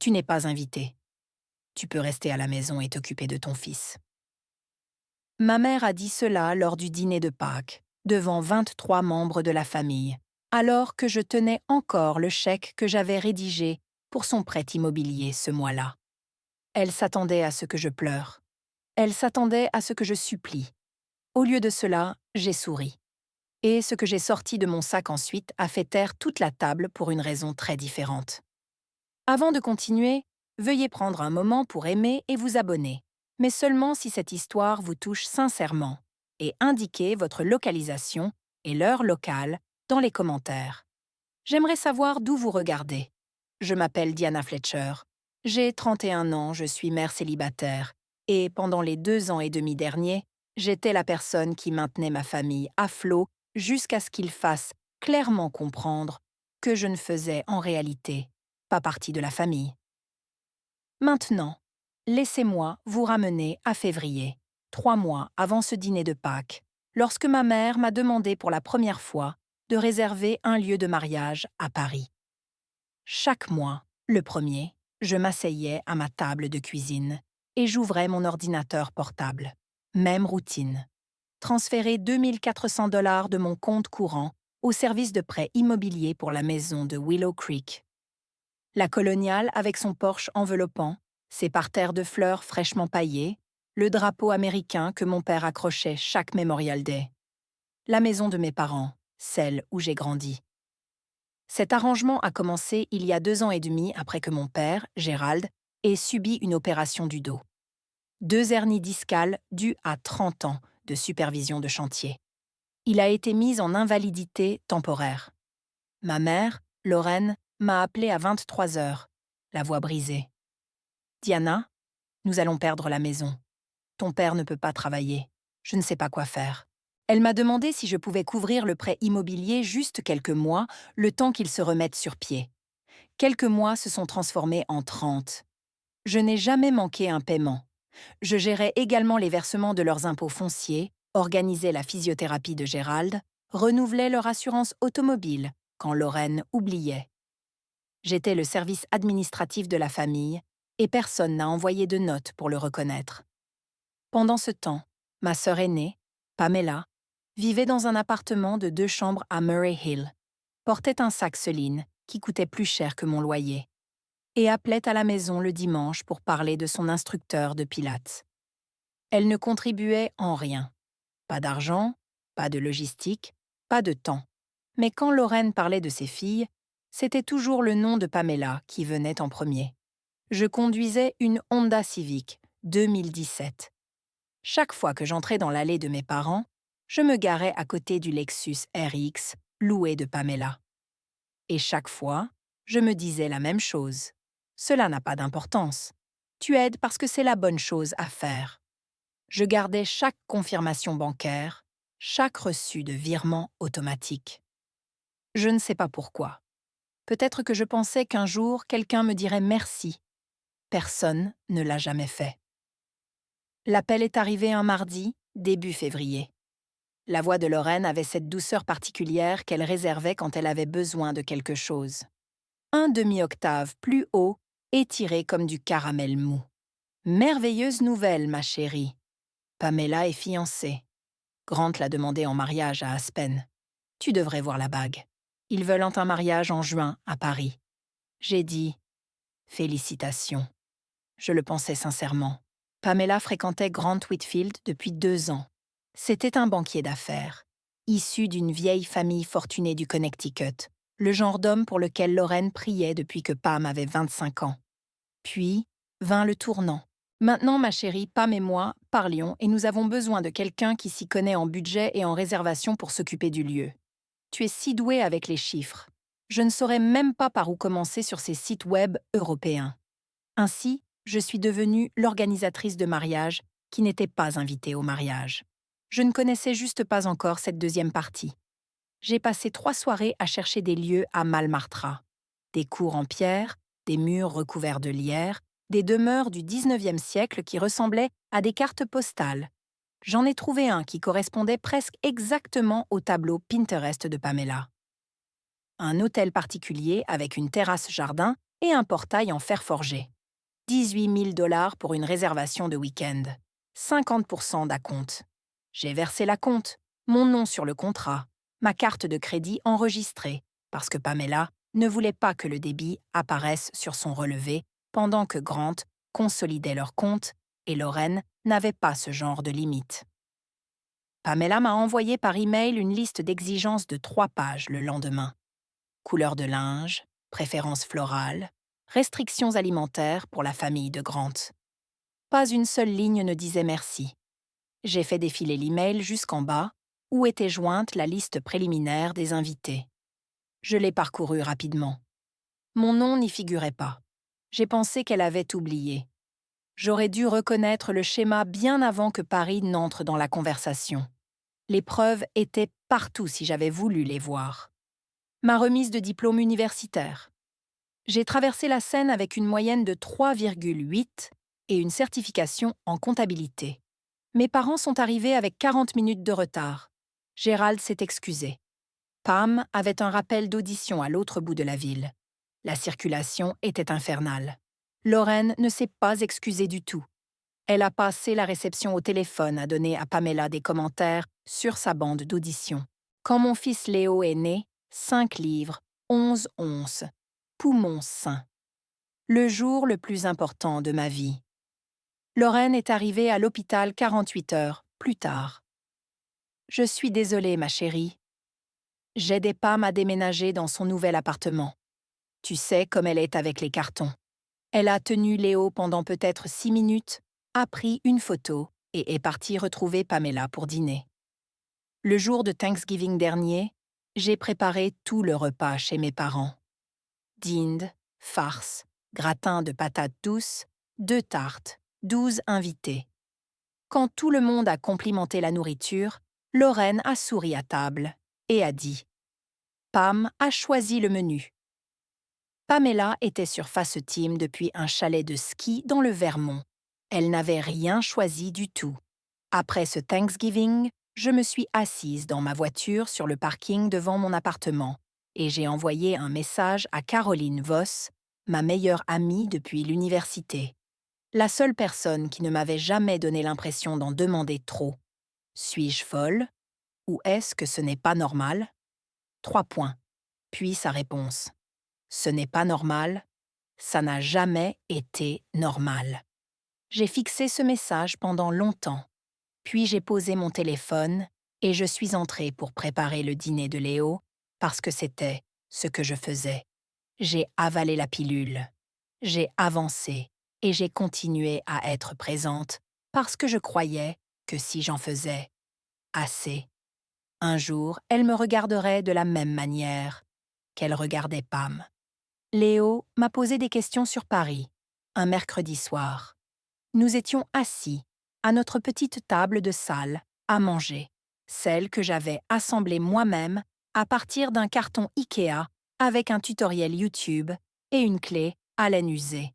Tu n'es pas invité. Tu peux rester à la maison et t'occuper de ton fils. » Ma mère a dit cela lors du dîner de Pâques, devant 23 membres de la famille, alors que je tenais encore le chèque que j'avais rédigé pour son prêt immobilier ce mois-là. Elle s'attendait à ce que je pleure. Elle s'attendait à ce que je supplie. Au lieu de cela, j'ai souri. Et ce que j'ai sorti de mon sac ensuite a fait taire toute la table pour une raison très différente. Avant de continuer, veuillez prendre un moment pour aimer et vous abonner, mais seulement si cette histoire vous touche sincèrement, et indiquez votre localisation et l'heure locale dans les commentaires. J'aimerais savoir d'où vous regardez. Je m'appelle Diana Fletcher. J'ai 31 ans, je suis mère célibataire, et pendant les 2 ans et demi derniers, j'étais la personne qui maintenait ma famille à flot jusqu'à ce qu'ils fassent clairement comprendre que je ne faisais en réalité pas partie de la famille. Maintenant, laissez-moi vous ramener à février, 3 mois avant ce dîner de Pâques, lorsque ma mère m'a demandé pour la première fois de réserver un lieu de mariage à Paris. Chaque mois, le premier, je m'asseyais à ma table de cuisine et j'ouvrais mon ordinateur portable. Même routine. Transférer 2 400 $ de mon compte courant au service de prêt immobilier pour la maison de Willow Creek. La coloniale avec son porche enveloppant, ses parterres de fleurs fraîchement paillées, le drapeau américain que mon père accrochait chaque Memorial Day. La maison de mes parents, celle où j'ai grandi. Cet arrangement a commencé il y a 2 ans et demi après que mon père, Gérald, ait subi une opération du dos. 2 hernies discales dues à 30 ans de supervision de chantier. Il a été mis en invalidité temporaire. Ma mère, Lorraine, m'a appelée à 23 heures, la voix brisée. « Diana, nous allons perdre la maison. Ton père ne peut pas travailler. Je ne sais pas quoi faire. » Elle m'a demandé si je pouvais couvrir le prêt immobilier juste quelques mois, le temps qu'il se remette sur pied. Quelques mois se sont transformés en 30. Je n'ai jamais manqué un paiement. Je gérais également les versements de leurs impôts fonciers, organisais la physiothérapie de Gérald, renouvelais leur assurance automobile quand Lorraine oubliait. J'étais le service administratif de la famille et personne n'a envoyé de note pour le reconnaître. Pendant ce temps, ma sœur aînée, Pamela, vivait dans un appartement de 2 chambres à Murray Hill, portait un sac Celine qui coûtait plus cher que mon loyer, et appelait à la maison le dimanche pour parler de son instructeur de pilates. Elle ne contribuait en rien. Pas d'argent, pas de logistique, pas de temps. Mais quand Lorraine parlait de ses filles, c'était toujours le nom de Pamela qui venait en premier. Je conduisais une Honda Civic 2017. Chaque fois que j'entrais dans l'allée de mes parents, je me garais à côté du Lexus RX loué de Pamela. Et chaque fois, je me disais la même chose. Cela n'a pas d'importance. Tu aides parce que c'est la bonne chose à faire. Je gardais chaque confirmation bancaire, chaque reçu de virement automatique. Je ne sais pas pourquoi. Peut-être que je pensais qu'un jour, quelqu'un me dirait merci. Personne ne l'a jamais fait. L'appel est arrivé un mardi, début février. La voix de Lorraine avait cette douceur particulière qu'elle réservait quand elle avait besoin de quelque chose. Un demi-octave plus haut, étiré comme du caramel mou. « Merveilleuse nouvelle, ma chérie. Pamela est fiancée. Grant l'a demandé en mariage à Aspen. Tu devrais voir la bague. Ils veulent un mariage en juin à Paris. » J'ai dit « Félicitations. » Je le pensais sincèrement. Pamela fréquentait Grant Whitfield depuis 2 ans. C'était un banquier d'affaires, issu d'une vieille famille fortunée du Connecticut, le genre d'homme pour lequel Lorraine priait depuis que Pam avait 25 ans. Puis vint le tournant. Maintenant, ma chérie, Pam et moi parlions et nous avons besoin de quelqu'un qui s'y connaît en budget et en réservation pour s'occuper du lieu. Tu es si douée avec les chiffres. Je ne saurais même pas par où commencer sur ces sites web européens. Ainsi, je suis devenue l'organisatrice de mariage qui n'était pas invitée au mariage. Je ne connaissais juste pas encore cette deuxième partie. J'ai passé 3 soirées à chercher des lieux à Malmartra. Des cours en pierre, des murs recouverts de lierre, des demeures du 19e siècle qui ressemblaient à des cartes postales. J'en ai trouvé un qui correspondait presque exactement au tableau Pinterest de Pamela. Un hôtel particulier avec une terrasse-jardin et un portail en fer forgé. 18 000 $ pour une réservation de week-end. 50% d'acompte. J'ai versé l'acompte, mon nom sur le contrat, ma carte de crédit enregistrée, parce que Pamela ne voulait pas que le débit apparaisse sur son relevé pendant que Grant consolidait leur compte et Lorraine n'avait pas ce genre de limite. Pamela m'a envoyé par email une liste d'exigences de 3 pages le lendemain. Couleur de linge, préférences florales, restrictions alimentaires pour la famille de Grant. Pas une seule ligne ne disait merci. J'ai fait défiler l'email jusqu'en bas, où était jointe la liste préliminaire des invités. Je l'ai parcourue rapidement. Mon nom n'y figurait pas. J'ai pensé qu'elle avait oublié. J'aurais dû reconnaître le schéma bien avant que Paris n'entre dans la conversation. Les preuves étaient partout si j'avais voulu les voir. Ma remise de diplôme universitaire. J'ai traversé la Seine avec une moyenne de 3,8 et une certification en comptabilité. Mes parents sont arrivés avec 40 minutes de retard. Gérald s'est excusé. Pam avait un rappel d'audition à l'autre bout de la ville. La circulation était infernale. Lorraine ne s'est pas excusée du tout. Elle a passé la réception au téléphone à donner à Pamela des commentaires sur sa bande d'audition. Quand mon fils Léo est né, 5 livres, 11 onces, poumons sains. Le jour le plus important de ma vie. Lorraine est arrivée à l'hôpital 48 heures plus tard. Je suis désolée, ma chérie. J'aidais Pam à déménager dans son nouvel appartement. Tu sais comme elle est avec les cartons. Elle a tenu Léo pendant peut-être 6 minutes, a pris une photo et est partie retrouver Pamela pour dîner. Le jour de Thanksgiving dernier, j'ai préparé tout le repas chez mes parents. Dinde, farce, gratin de patates douces, 2 tartes, 12 invités. Quand tout le monde a complimenté la nourriture, Lorraine a souri à table et a dit « Pam a choisi le menu ». Pamela était sur Face Team depuis un chalet de ski dans le Vermont. Elle n'avait rien choisi du tout. Après ce Thanksgiving, je me suis assise dans ma voiture sur le parking devant mon appartement et j'ai envoyé un message à Caroline Voss, ma meilleure amie depuis l'université. La seule personne qui ne m'avait jamais donné l'impression d'en demander trop. Suis-je folle? Ou est-ce que ce n'est pas normal? 3 points. Puis sa réponse. Ce n'est pas normal. Ça n'a jamais été normal. J'ai fixé ce message pendant longtemps. Puis j'ai posé mon téléphone et je suis entrée pour préparer le dîner de Léo parce que c'était ce que je faisais. J'ai avalé la pilule. J'ai avancé et j'ai continué à être présente parce que je croyais que si j'en faisais assez, un jour, elle me regarderait de la même manière qu'elle regardait Pam. Léo m'a posé des questions sur Paris, un mercredi soir. Nous étions assis, à notre petite table de salle, à manger, celle que j'avais assemblée moi-même à partir d'un carton Ikea avec un tutoriel YouTube et une clé à laine usée.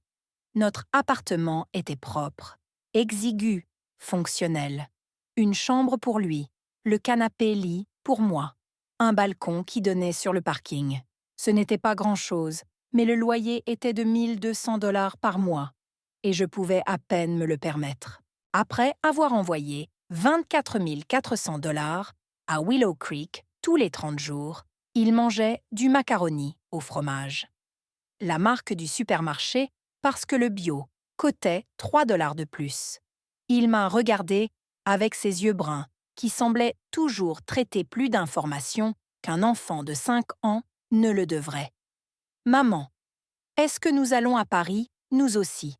Notre appartement était propre, exigu, fonctionnel. Une chambre pour lui, le canapé-lit pour moi, un balcon qui donnait sur le parking. Ce n'était pas grand-chose, mais le loyer était de 1200 $ par mois, et je pouvais à peine me le permettre. Après avoir envoyé 24 400 $ à Willow Creek tous les 30 jours, il mangeait du macaroni au fromage. La marque du supermarché parce que le bio coûtait 3 $ de plus. Il m'a regardé avec ses yeux bruns qui semblaient toujours traiter plus d'informations qu'un enfant de 5 ans ne le devrait. « Maman, est-ce que nous allons à Paris, nous aussi ?»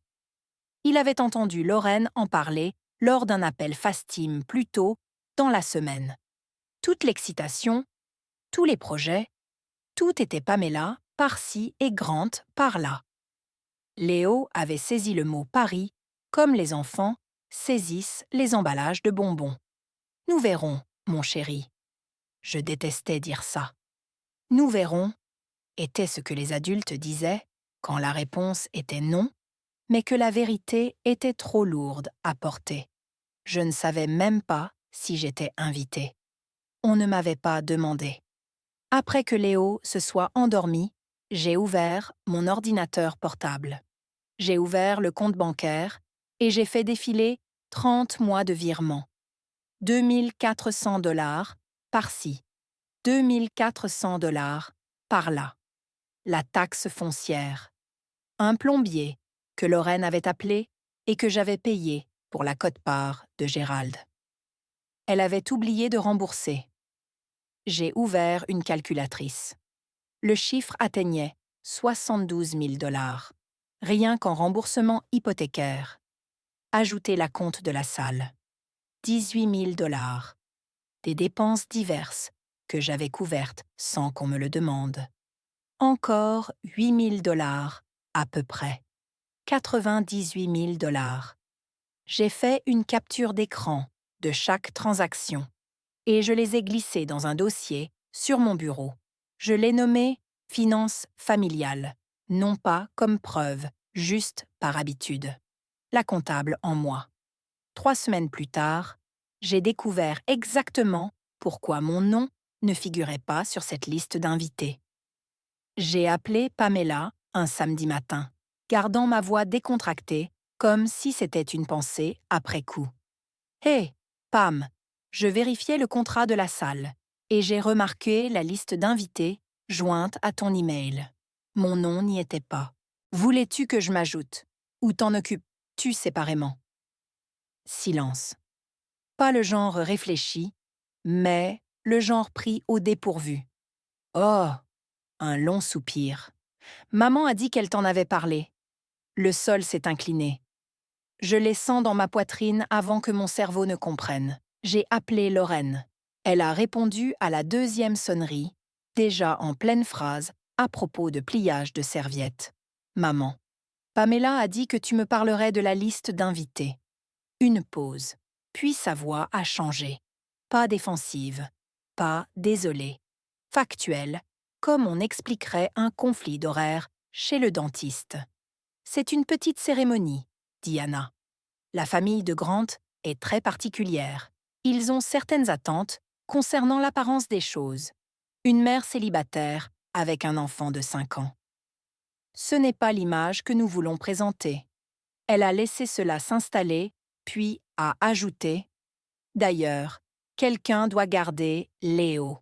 Il avait entendu Lorraine en parler lors d'un appel FaceTime plus tôt dans la semaine. Toute l'excitation, tous les projets, tout était Pamela par-ci et Grant par-là. Léo avait saisi le mot Paris comme les enfants saisissent les emballages de bonbons. « Nous verrons, mon chéri. » Je détestais dire ça. « Nous verrons » était ce que les adultes disaient quand la réponse était non, mais que la vérité était trop lourde à porter. Je ne savais même pas si j'étais invitée. On ne m'avait pas demandé. Après que Léo se soit endormi, J'ai ouvert mon ordinateur portable. J'ai ouvert le compte bancaire et j'ai fait défiler 30 mois de virements. 2 400 $ par-ci, 2 400 $ par-là. La taxe foncière. Un plombier que Lorraine avait appelé et que j'avais payé pour la quote-part de Gérald. Elle avait oublié de rembourser. J'ai ouvert une calculatrice. Le chiffre atteignait 72 000 $, rien qu'en remboursement hypothécaire. Ajoutez la compte de la salle. 18 000 $. Des dépenses diverses que j'avais couvertes sans qu'on me le demande. Encore 8 000 $ à peu près. 98 000 $. J'ai fait une capture d'écran de chaque transaction et je les ai glissées dans un dossier sur mon bureau. Je l'ai nommé « Finances familiales », non pas comme preuve, juste par habitude. La comptable en moi. 3 semaines plus tard, j'ai découvert exactement pourquoi mon nom ne figurait pas sur cette liste d'invités. J'ai appelé Pamela un samedi matin, gardant ma voix décontractée comme si c'était une pensée après coup. « Hé, Pam, je vérifiais le contrat de la salle et j'ai remarqué la liste d'invités jointe à ton email. Mon nom n'y était pas. Voulais-tu que je m'ajoute ou t'en occupes-tu séparément ?» Silence. Pas le genre réfléchi, mais le genre pris au dépourvu. « Oh !» Un long soupir. « Maman a dit qu'elle t'en avait parlé. » Le sol s'est incliné. Je les sens dans ma poitrine avant que mon cerveau ne comprenne. J'ai appelé Lorraine. Elle a répondu à la 2e sonnerie, déjà en pleine phrase, à propos de pliage de serviettes. « Maman, Pamela a dit que tu me parlerais de la liste d'invités. » Une pause. Puis sa voix a changé. Pas défensive, pas désolée. Factuelle, comme on expliquerait un conflit d'horaire chez le dentiste. « C'est une petite cérémonie, » dit Anna. La famille de Grant est très particulière. Ils ont certaines attentes concernant l'apparence des choses. Une mère célibataire avec un enfant de 5 ans. Ce n'est pas l'image que nous voulons présenter. Elle a laissé cela s'installer, puis a ajouté « D'ailleurs, quelqu'un doit garder Léo. »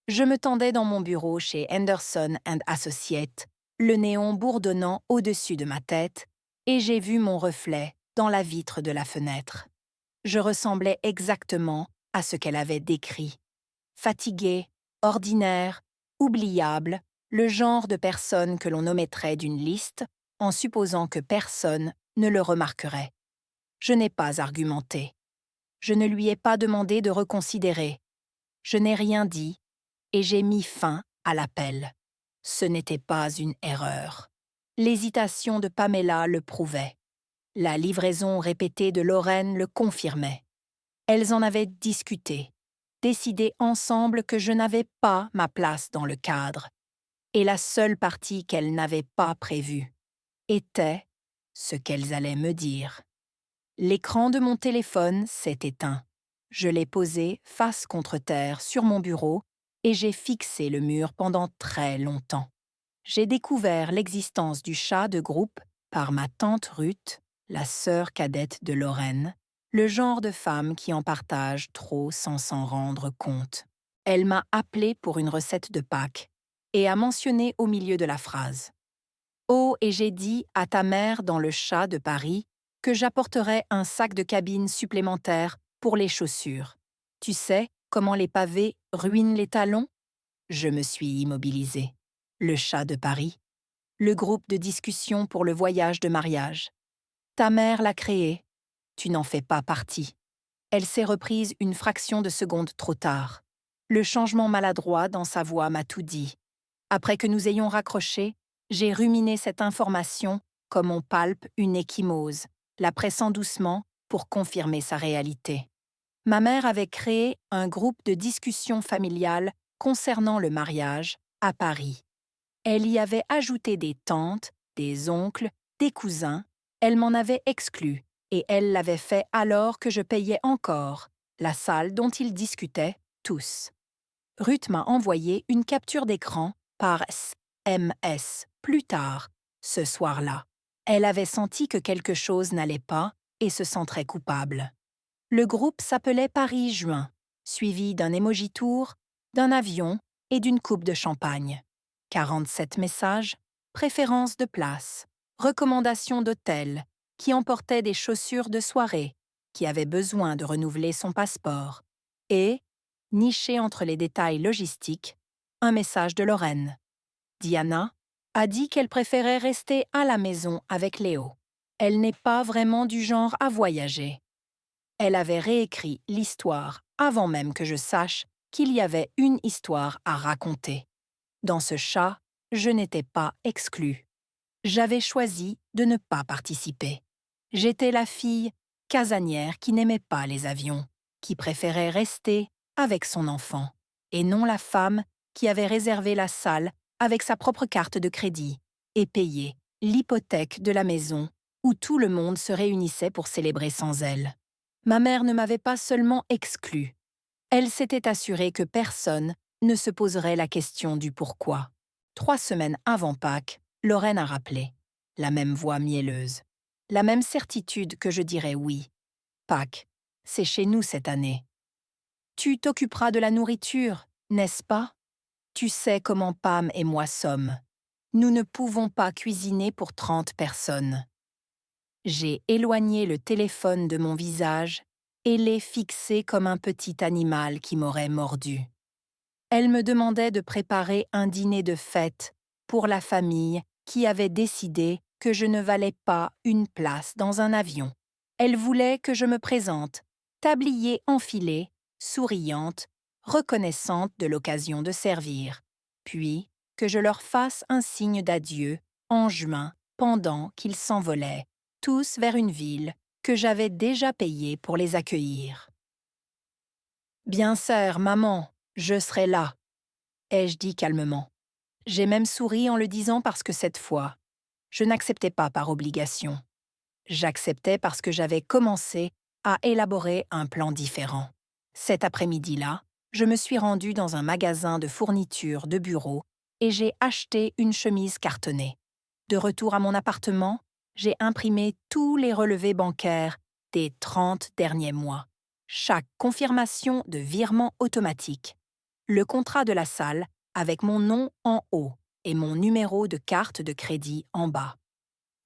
Je me tendais dans mon bureau chez Henderson & Associates, le néon bourdonnant au-dessus de ma tête, et j'ai vu mon reflet dans la vitre de la fenêtre. Je ressemblais exactement à ce qu'elle avait décrit. Fatiguée, ordinaire, oubliable, le genre de personne que l'on omettrait d'une liste en supposant que personne ne le remarquerait. Je n'ai pas argumenté. Je ne lui ai pas demandé de reconsidérer. Je n'ai rien dit et j'ai mis fin à l'appel. Ce n'était pas une erreur. L'hésitation de Pamela le prouvait. La livraison répétée de Lorraine le confirmait. Elles en avaient discuté, décidé ensemble que je n'avais pas ma place dans le cadre. Et la seule partie qu'elles n'avaient pas prévue était ce qu'elles allaient me dire. L'écran de mon téléphone s'est éteint. Je l'ai posé face contre terre sur mon bureau et j'ai fixé le mur pendant très longtemps. J'ai découvert l'existence du chat de groupe par ma tante Ruth, la sœur cadette de Lorraine, le genre de femme qui en partage trop sans s'en rendre compte. Elle m'a appelé pour une recette de Pâques et a mentionné au milieu de la phrase « Oh, et j'ai dit à ta mère dans le chat de Paris que j'apporterais un sac de cabine supplémentaire pour les chaussures. Tu sais comment les pavés ruinent les talons ?» Je me suis immobilisée. Le chat de Paris. Le groupe de discussion pour le voyage de mariage. Ta mère l'a créé. Tu n'en fais pas partie. Elle s'est reprise une fraction de seconde trop tard. Le changement maladroit dans sa voix m'a tout dit. Après que nous ayons raccroché, j'ai ruminé cette information comme on palpe une ecchymose, la pressant doucement pour confirmer sa réalité. Ma mère avait créé un groupe de discussion familiale concernant le mariage à Paris. Elle y avait ajouté des tantes, des oncles, des cousins. Elle m'en avait exclu et elle l'avait fait alors que je payais encore la salle dont ils discutaient tous. Ruth m'a envoyé une capture d'écran par MS, plus tard, ce soir-là. Elle avait senti que quelque chose n'allait pas et se sentait coupable. Le groupe s'appelait Paris-Juin, suivi d'un emoji tour, d'un avion et d'une coupe de champagne. 47 messages, préférences de place, recommandations d'hôtel, qui emportait des chaussures de soirée, qui avait besoin de renouveler son passeport, et, niché entre les détails logistiques, un message de Lorraine. Diana a dit qu'elle préférait rester à la maison avec Léo. Elle n'est pas vraiment du genre à voyager. Elle avait réécrit l'histoire avant même que je sache qu'il y avait une histoire à raconter. Dans ce chat, je n'étais pas exclue. J'avais choisi de ne pas participer. J'étais la fille casanière qui n'aimait pas les avions, qui préférait rester avec son enfant, et non la femme qui avait réservé la salle avec sa propre carte de crédit et payé l'hypothèque de la maison où tout le monde se réunissait pour célébrer sans elle. Ma mère ne m'avait pas seulement exclue, elle s'était assurée que personne ne se poserait la question du pourquoi. 3 semaines avant Pâques, Lorraine a rappelé, la même voix mielleuse, la même certitude que je dirais oui. Pâques, c'est chez nous cette année. Tu t'occuperas de la nourriture, n'est-ce pas? Tu sais comment Pam et moi sommes. Nous ne pouvons pas cuisiner pour 30 personnes. J'ai éloigné le téléphone de mon visage et l'ai fixé comme un petit animal qui m'aurait mordu. Elle me demandait de préparer un dîner de fête pour la famille qui avait décidé que je ne valais pas une place dans un avion. Elle voulait que je me présente, tablier enfilé, souriante, reconnaissante de l'occasion de servir, puis que je leur fasse un signe d'adieu en juin pendant qu'ils s'envolaient, tous vers une ville que j'avais déjà payée pour les accueillir. « Bien sûr, maman, je serai là », ai-je dit calmement. J'ai même souri en le disant parce que cette fois, je n'acceptais pas par obligation. J'acceptais parce que j'avais commencé à élaborer un plan différent. Cet après-midi-là, je me suis rendue dans un magasin de fournitures de bureau et j'ai acheté une chemise cartonnée. De retour à mon appartement, j'ai imprimé tous les relevés bancaires des 30 derniers mois. Chaque confirmation de virement automatique. Le contrat de la salle avec mon nom en haut et mon numéro de carte de crédit en bas.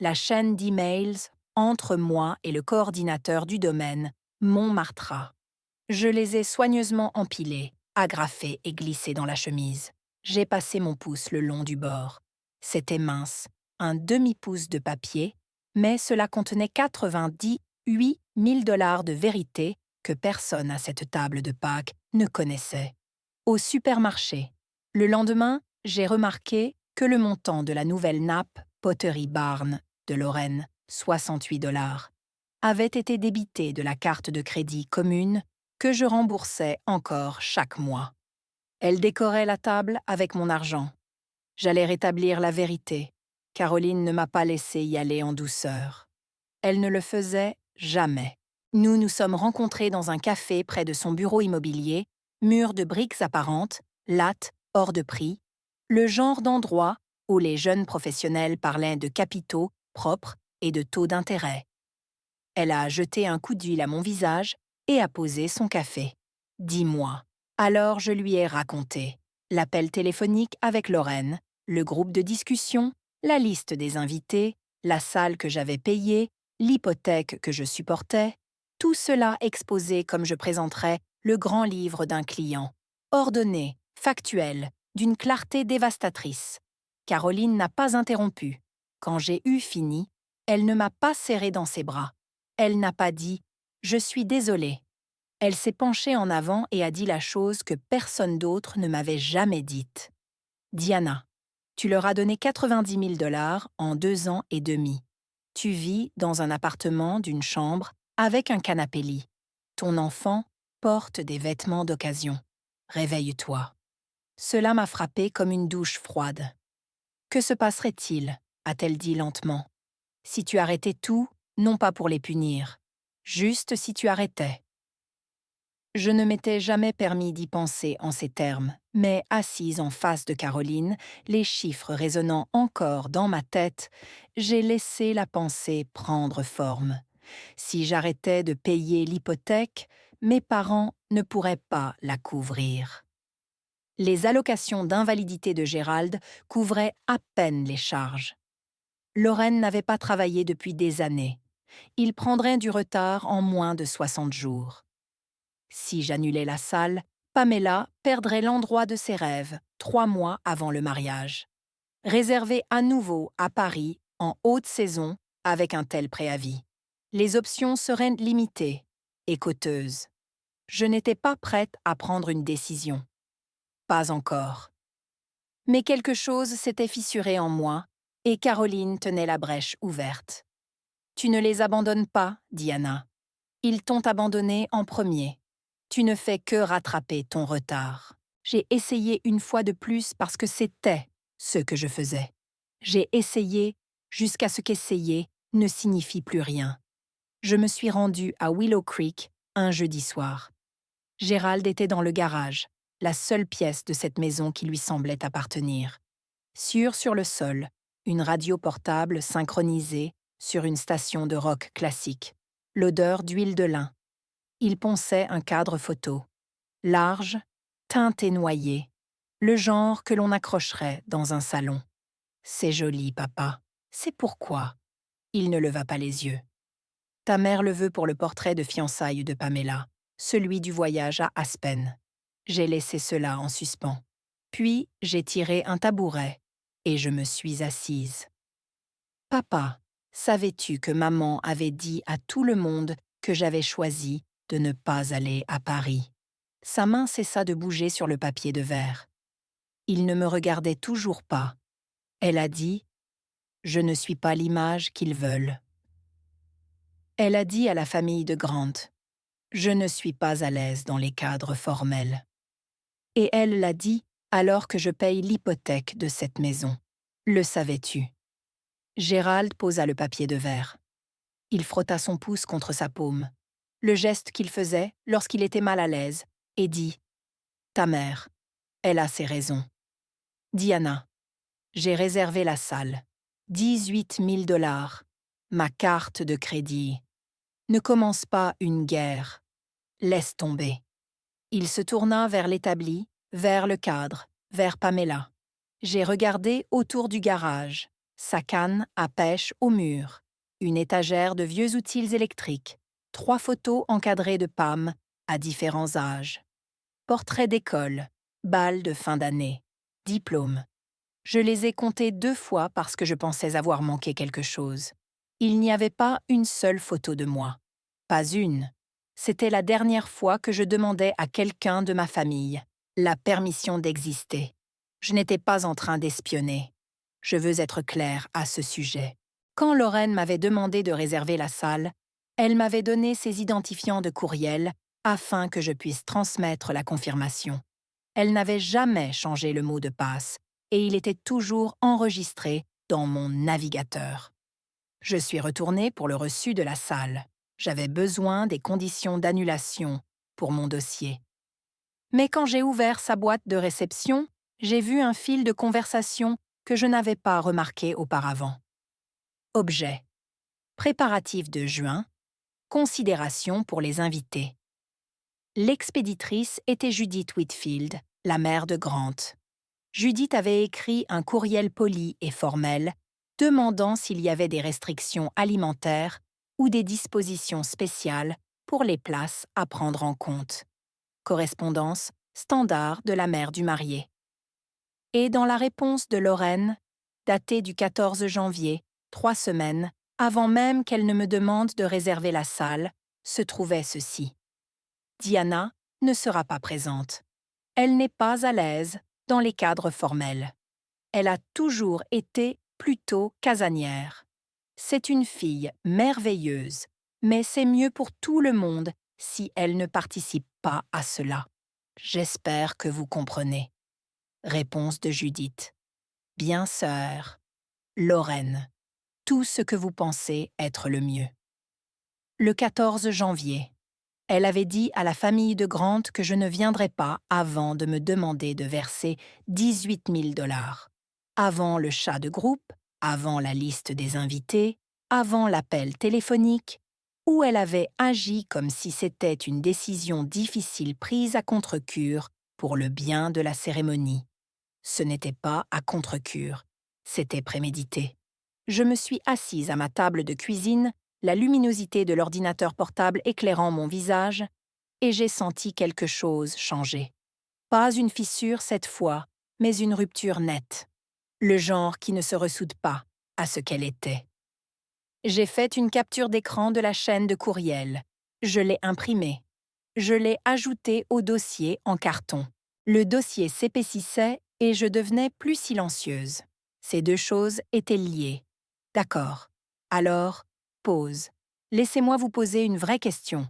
La chaîne d'emails entre moi et le coordinateur du domaine, Montmartre. Je les ai soigneusement empilés, agrafés et glissés dans la chemise. J'ai passé mon pouce le long du bord. C'était mince, un demi-pouce de papier, mais cela contenait 98 000 $ de vérité que personne à cette table de Pâques ne connaissait. Au supermarché, le lendemain, j'ai remarqué que le montant de la nouvelle nappe Pottery Barn de Lorraine, 68 $, avait été débité de la carte de crédit commune que je remboursais encore chaque mois. Elle décorait la table avec mon argent. J'allais rétablir la vérité. Caroline ne m'a pas laissé y aller en douceur. Elle ne le faisait jamais. Nous nous sommes rencontrés dans un café près de son bureau immobilier, mur de briques apparentes, lattes, hors de prix, le genre d'endroit où les jeunes professionnels parlaient de capitaux propres et de taux d'intérêt. Elle a jeté un coup d'huile à mon visage et a posé son café. « Dis-moi. » Alors je lui ai raconté. L'appel téléphonique avec Lorraine, le groupe de discussion, la liste des invités, la salle que j'avais payée, l'hypothèque que je supportais, tout cela exposé comme je présenterais le grand livre d'un client, ordonné, factuel, d'une clarté dévastatrice. Caroline n'a pas interrompu. Quand j'ai eu fini, elle ne m'a pas serré dans ses bras. Elle n'a pas dit « Je suis désolée ». Elle s'est penchée en avant et a dit la chose que personne d'autre ne m'avait jamais dite. « Diana, tu leur as donné 90 000 $ en 2 ans et demi. Tu vis dans un appartement d'une chambre avec un canapé-lit. Ton enfant porte des vêtements d'occasion. Réveille-toi. » Cela m'a frappée comme une douche froide. « Que se passerait-il » a-t-elle dit lentement. « Si tu arrêtais tout, non pas pour les punir, juste si tu arrêtais. » Je ne m'étais jamais permis d'y penser en ces termes, Mais assise en face de Caroline, les chiffres résonnant encore dans ma tête, j'ai laissé la pensée prendre forme. Si j'arrêtais de payer l'hypothèque, mes parents ne pourraient pas la couvrir. Les allocations d'invalidité de Gérald couvraient à peine les charges. Lorraine n'avait pas travaillé depuis des années. Il prendrait du retard en moins de 60 jours. Si j'annulais la salle, Pamela perdrait l'endroit de ses rêves 3 mois avant le mariage. Réservé à nouveau à Paris en haute saison avec un tel préavis. Les options seraient limitées et coûteuses. Je n'étais pas prête à prendre une décision. Pas encore. Mais quelque chose s'était fissuré en moi et Caroline tenait la brèche ouverte. « Tu ne les abandonnes pas, Diana. Ils t'ont abandonné en premier. Tu ne fais que rattraper ton retard. » J'ai essayé une fois de plus parce que c'était ce que je faisais. J'ai essayé jusqu'à ce qu'essayer ne signifie plus rien. Je me suis rendue à Willow Creek un jeudi soir. Gérald était dans le garage, la seule pièce de cette maison qui lui semblait appartenir. Sur le sol, une radio portable synchronisée sur une station de rock classique. L'odeur d'huile de lin. Il ponçait un cadre photo. Large, teinté noyé. Le genre que l'on accrocherait dans un salon. C'est joli, papa. C'est pourquoi. Il ne leva pas les yeux. Ta mère le veut pour le portrait de fiançailles de Pamela, celui du voyage à Aspen. J'ai laissé cela en suspens. Puis j'ai tiré un tabouret et je me suis assise. Papa, savais-tu que maman avait dit à tout le monde que j'avais choisi de ne pas aller à Paris? Sa main cessa de bouger sur le papier de verre. Il ne me regardait toujours pas. Elle a dit « Je ne suis pas l'image qu'ils veulent ». Elle a dit à la famille de Grant « Je ne suis pas à l'aise dans les cadres formels ». Et elle l'a dit alors que je paye l'hypothèque de cette maison. Le savais-tu? Gérald posa le papier de verre. Il frotta son pouce contre sa paume, le geste qu'il faisait lorsqu'il était mal à l'aise, et dit « Ta mère, elle a ses raisons. Diana, j'ai réservé la salle. 18 000 $, ma carte de crédit. Ne commence pas une guerre. Laisse tomber. » Il se tourna vers l'établi, vers le cadre, vers Pamela. J'ai regardé autour du garage, sa canne à pêche au mur, une étagère de vieux outils électriques, 3 photos encadrées de Pam à différents âges. Portraits d'école, bal de fin d'année, diplôme. Je les ai comptés 2 fois parce que je pensais avoir manqué quelque chose. Il n'y avait pas une seule photo de moi. Pas une. C'était la dernière fois que je demandais à quelqu'un de ma famille la permission d'exister. Je n'étais pas en train d'espionner. Je veux être claire à ce sujet. Quand Lorraine m'avait demandé de réserver la salle, elle m'avait donné ses identifiants de courriel afin que je puisse transmettre la confirmation. Elle n'avait jamais changé le mot de passe et il était toujours enregistré dans mon navigateur. Je suis retournée pour le reçu de la salle. J'avais besoin des conditions d'annulation pour mon dossier. Mais quand j'ai ouvert sa boîte de réception, j'ai vu un fil de conversation que je n'avais pas remarqué auparavant. Objet. Préparatifs de juin. Considération pour les invités. L'expéditrice était Judith Whitfield, la mère de Grant. Judith avait écrit un courriel poli et formel demandant s'il y avait des restrictions alimentaires ou des dispositions spéciales pour les places à prendre en compte. Correspondance standard de la mère du marié. Et dans la réponse de Lorraine, datée du 14 janvier, 3 semaines, avant même qu'elle ne me demande de réserver la salle, se trouvait ceci. Diana ne sera pas présente. Elle n'est pas à l'aise dans les cadres formels. Elle a toujours été plutôt casanière. C'est une fille merveilleuse, mais c'est mieux pour tout le monde si elle ne participe pas à cela. J'espère que vous comprenez. Réponse de Judith. Bien sœur. Lorraine. Tout ce que vous pensez être le mieux. Le 14 janvier. Elle avait dit à la famille de Grant que je ne viendrais pas avant de me demander de verser 18 000 $, avant le chat de groupe, avant la liste des invités, avant l'appel téléphonique, où elle avait agi comme si c'était une décision difficile prise à contre-cœur pour le bien de la cérémonie. Ce n'était pas à contre-cœur, c'était prémédité. Je me suis assise à ma table de cuisine, la luminosité de l'ordinateur portable éclairant mon visage, et j'ai senti quelque chose changer. Pas une fissure cette fois, mais une rupture nette. Le genre qui ne se ressoude pas à ce qu'elle était. J'ai fait une capture d'écran de la chaîne de courriel. Je l'ai imprimée. Je l'ai ajoutée au dossier en carton. Le dossier s'épaississait et je devenais plus silencieuse. Ces deux choses étaient liées. D'accord. Alors, pause. Laissez-moi vous poser une vraie question.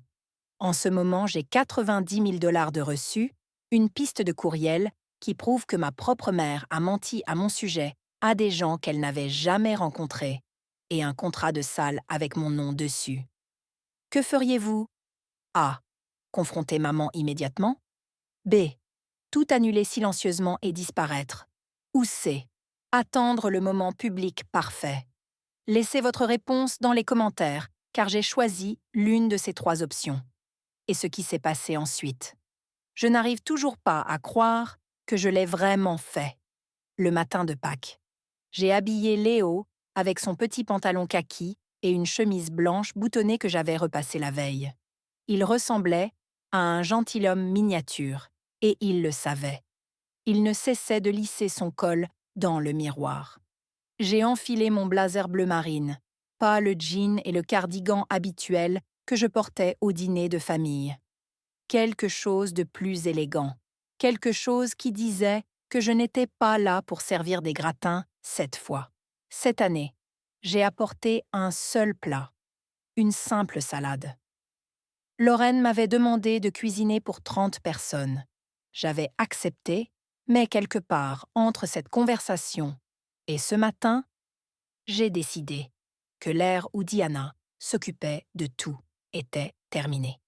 En ce moment, j'ai 90 000 $ de reçus, une piste de courriel qui prouve que ma propre mère a menti à mon sujet à des gens qu'elle n'avait jamais rencontrés, et un contrat de salle avec mon nom dessus. Que feriez-vous? A. Confronter maman immédiatement. B. Tout annuler silencieusement et disparaître. Ou C. Attendre le moment public parfait. Laissez votre réponse dans les commentaires, car j'ai choisi l'une de ces trois options. Et ce qui s'est passé ensuite. Je n'arrive toujours pas à croire que je l'ai vraiment fait. Le matin de Pâques. J'ai habillé Léo avec son petit pantalon kaki et une chemise blanche boutonnée que j'avais repassée la veille. Il ressemblait à un gentilhomme miniature, et il le savait. Il ne cessait de lisser son col dans le miroir. J'ai enfilé mon blazer bleu marine, pas le jean et le cardigan habituel que je portais au dîner de famille. Quelque chose de plus élégant, quelque chose qui disait que je n'étais pas là pour servir des gratins cette fois. Cette année, j'ai apporté un seul plat, une simple salade. Lorraine m'avait demandé de cuisiner pour 30 personnes. J'avais accepté, mais quelque part entre cette conversation et ce matin, j'ai décidé que l'ère où Diana s'occupait de tout était terminée.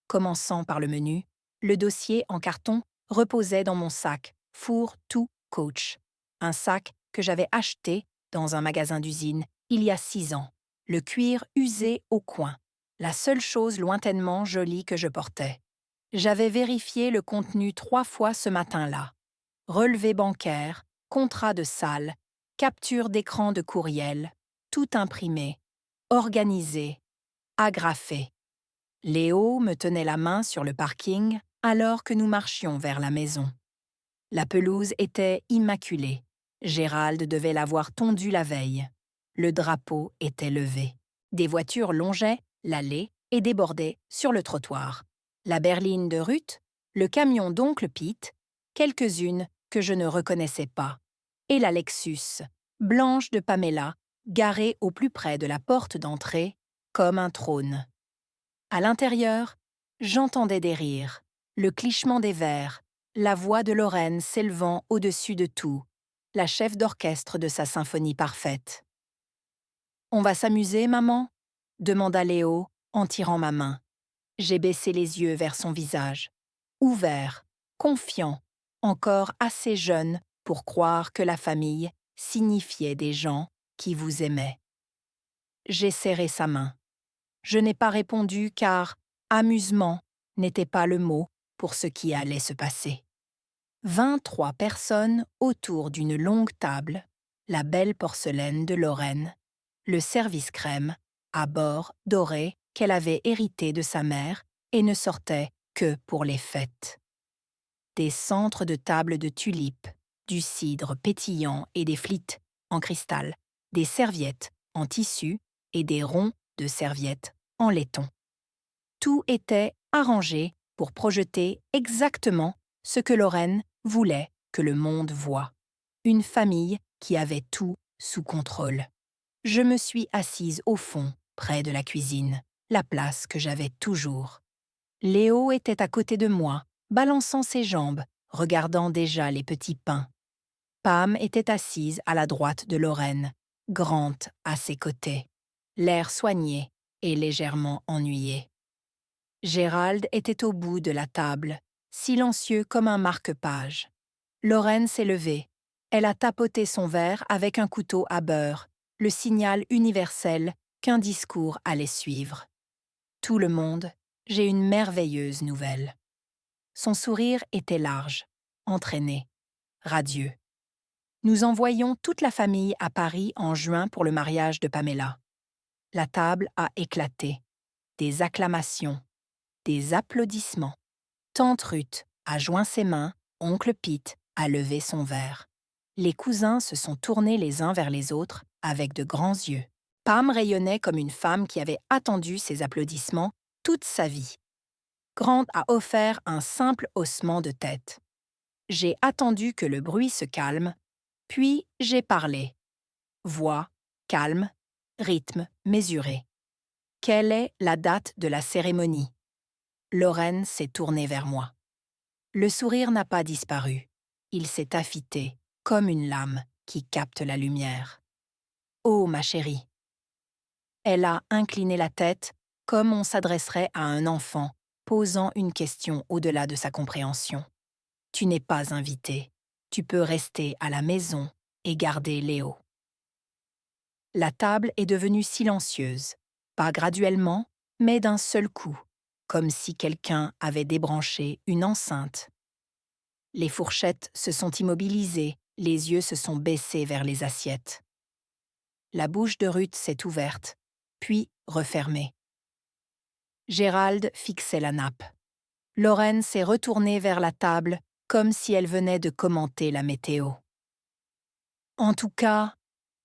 Commençant par le menu, le dossier en carton reposait dans mon sac Four to Coach, un sac que j'avais acheté dans un magasin d'usine il y a 6 ans, le cuir usé au coin, la seule chose lointainement jolie que je portais. J'avais vérifié le contenu 3 fois ce matin-là. Relevé bancaire, contrat de salle, capture d'écran de courriel, tout imprimé, organisé, agrafé. Léo me tenait la main sur le parking alors que nous marchions vers la maison. La pelouse était immaculée. Gérald devait l'avoir tondue la veille. Le drapeau était levé. Des voitures longeaient l'allée et débordaient sur le trottoir. La berline de Ruth, le camion d'oncle Pete, quelques-unes que je ne reconnaissais pas, et la Lexus, blanche de Pamela, garée au plus près de la porte d'entrée, comme un trône. À l'intérieur, j'entendais des rires, le clichement des verres, la voix de Lorraine s'élevant au-dessus de tout, la chef d'orchestre de sa symphonie parfaite. « On va s'amuser, maman ?» demanda Léo en tirant ma main. J'ai baissé les yeux vers son visage, ouvert, confiant, encore assez jeune pour croire que la famille signifiait des gens qui vous aimaient. J'ai serré sa main. Je n'ai pas répondu car « amusement » n'était pas le mot pour ce qui allait se passer. 23 personnes autour d'une longue table, la belle porcelaine de Lorraine, le service crème, à bord doré qu'elle avait hérité de sa mère et ne sortait que pour les fêtes. Des centres de table de tulipes, du cidre pétillant et des flittes en cristal, des serviettes en tissu et des ronds de serviettes en laiton. Tout était arrangé pour projeter exactement ce que Lorraine voulait que le monde voie. Une famille qui avait tout sous contrôle. Je me suis assise au fond, près de la cuisine, la place que j'avais toujours. Léo était à côté de moi, balançant ses jambes, regardant déjà les petits pains. Pam était assise à la droite de Lorraine, Grant à ses côtés, l'air soigné et légèrement ennuyé. Gérald était au bout de la table, silencieux comme un marque-page. Lorraine s'est levée. Elle a tapoté son verre avec un couteau à beurre, le signal universel qu'un discours allait suivre. Tout le monde, j'ai une merveilleuse nouvelle. Son sourire était large, entraîné, radieux. Nous envoyions toute la famille à Paris en juin pour le mariage de Pamela. La table a éclaté. Des acclamations, des applaudissements. Tante Ruth a joint ses mains, oncle Pete a levé son verre. Les cousins se sont tournés les uns vers les autres avec de grands yeux. Pam rayonnait comme une femme qui avait attendu ces applaudissements toute sa vie. Grant a offert un simple haussement de tête. J'ai attendu que le bruit se calme, puis j'ai parlé. Voix calme, rythme mesuré. Quelle est la date de la cérémonie? Lorraine s'est tournée vers moi. Le sourire n'a pas disparu. Il s'est affûté, comme une lame qui capte la lumière. Oh, ma chérie! Elle a incliné la tête comme on s'adresserait à un enfant posant une question au-delà de sa compréhension. Tu n'es pas invité. Tu peux rester à la maison et garder Léo. La table est devenue silencieuse, pas graduellement, mais d'un seul coup, comme si quelqu'un avait débranché une enceinte. Les fourchettes se sont immobilisées, les yeux se sont baissés vers les assiettes. La bouche de Ruth s'est ouverte, puis refermée. Gérald fixait la nappe. Lorraine s'est retournée vers la table comme si elle venait de commenter la météo. En tout cas,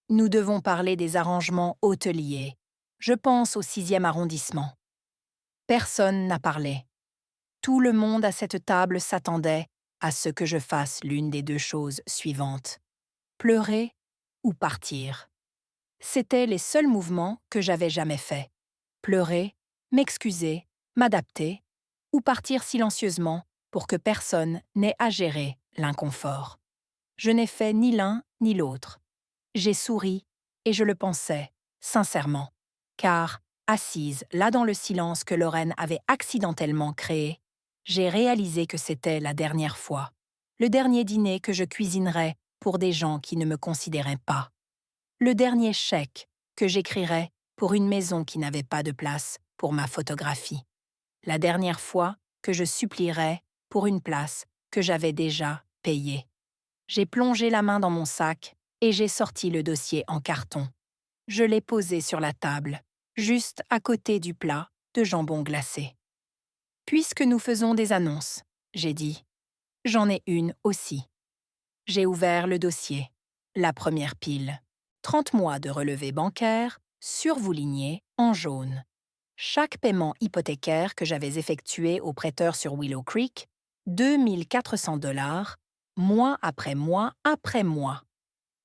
nous devons parler des arrangements hôteliers. Je pense au 6e arrondissement. Personne n'a parlé. Tout le monde à cette table s'attendait à ce que je fasse l'une des deux choses suivantes: pleurer ou partir. C'étaient les seuls mouvements que j'avais jamais faits. Pleurer, m'excuser, m'adapter, ou partir silencieusement pour que personne n'ait à gérer l'inconfort. Je n'ai fait ni l'un ni l'autre. J'ai souri, et je le pensais, sincèrement, car, assise là dans le silence que Lorraine avait accidentellement créé, j'ai réalisé que c'était la dernière fois, le dernier dîner que je cuisinerais pour des gens qui ne me considéraient pas, le dernier chèque que j'écrirais pour une maison qui n'avait pas de place pour ma photographie, la dernière fois que je supplierais pour une place que j'avais déjà payée. J'ai plongé la main dans mon sac et j'ai sorti le dossier en carton. Je l'ai posé sur la table, juste à côté du plat de jambon glacé. Puisque nous faisons des annonces, j'ai dit, j'en ai une aussi. J'ai ouvert le dossier. La première pile. 30 mois de relevé bancaire, survouligné en jaune. Chaque paiement hypothécaire que j'avais effectué au prêteur sur Willow Creek, 2 400 $, mois après mois après mois.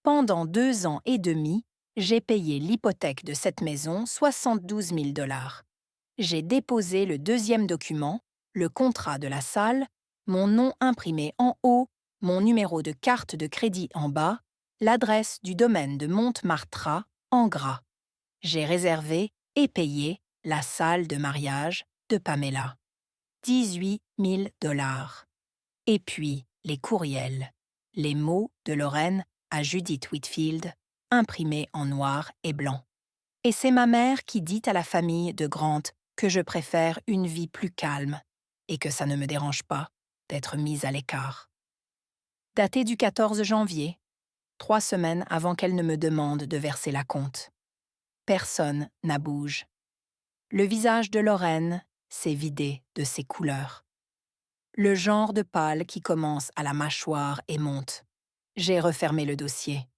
Pendant 2 ans et demi, j'ai payé l'hypothèque de cette maison 72 000 $. J'ai déposé le deuxième document, le contrat de la salle, mon nom imprimé en haut, mon numéro de carte de crédit en bas, l'adresse du domaine de Montmartre en gras. J'ai réservé et payé la salle de mariage de Pamela. 18 000 $. Et puis, les courriels, les mots de Lorraine à Judith Whitfield, imprimés en noir et blanc. Et c'est ma mère qui dit à la famille de Grant que je préfère une vie plus calme et que ça ne me dérange pas d'être mise à l'écart. Daté du 14 janvier, 3 semaines avant qu'elle ne me demande de verser la compte. Personne n'abouge. Le visage de Lorraine s'est vidé de ses couleurs. Le genre de pâle qui commence à la mâchoire et monte. J'ai refermé le dossier.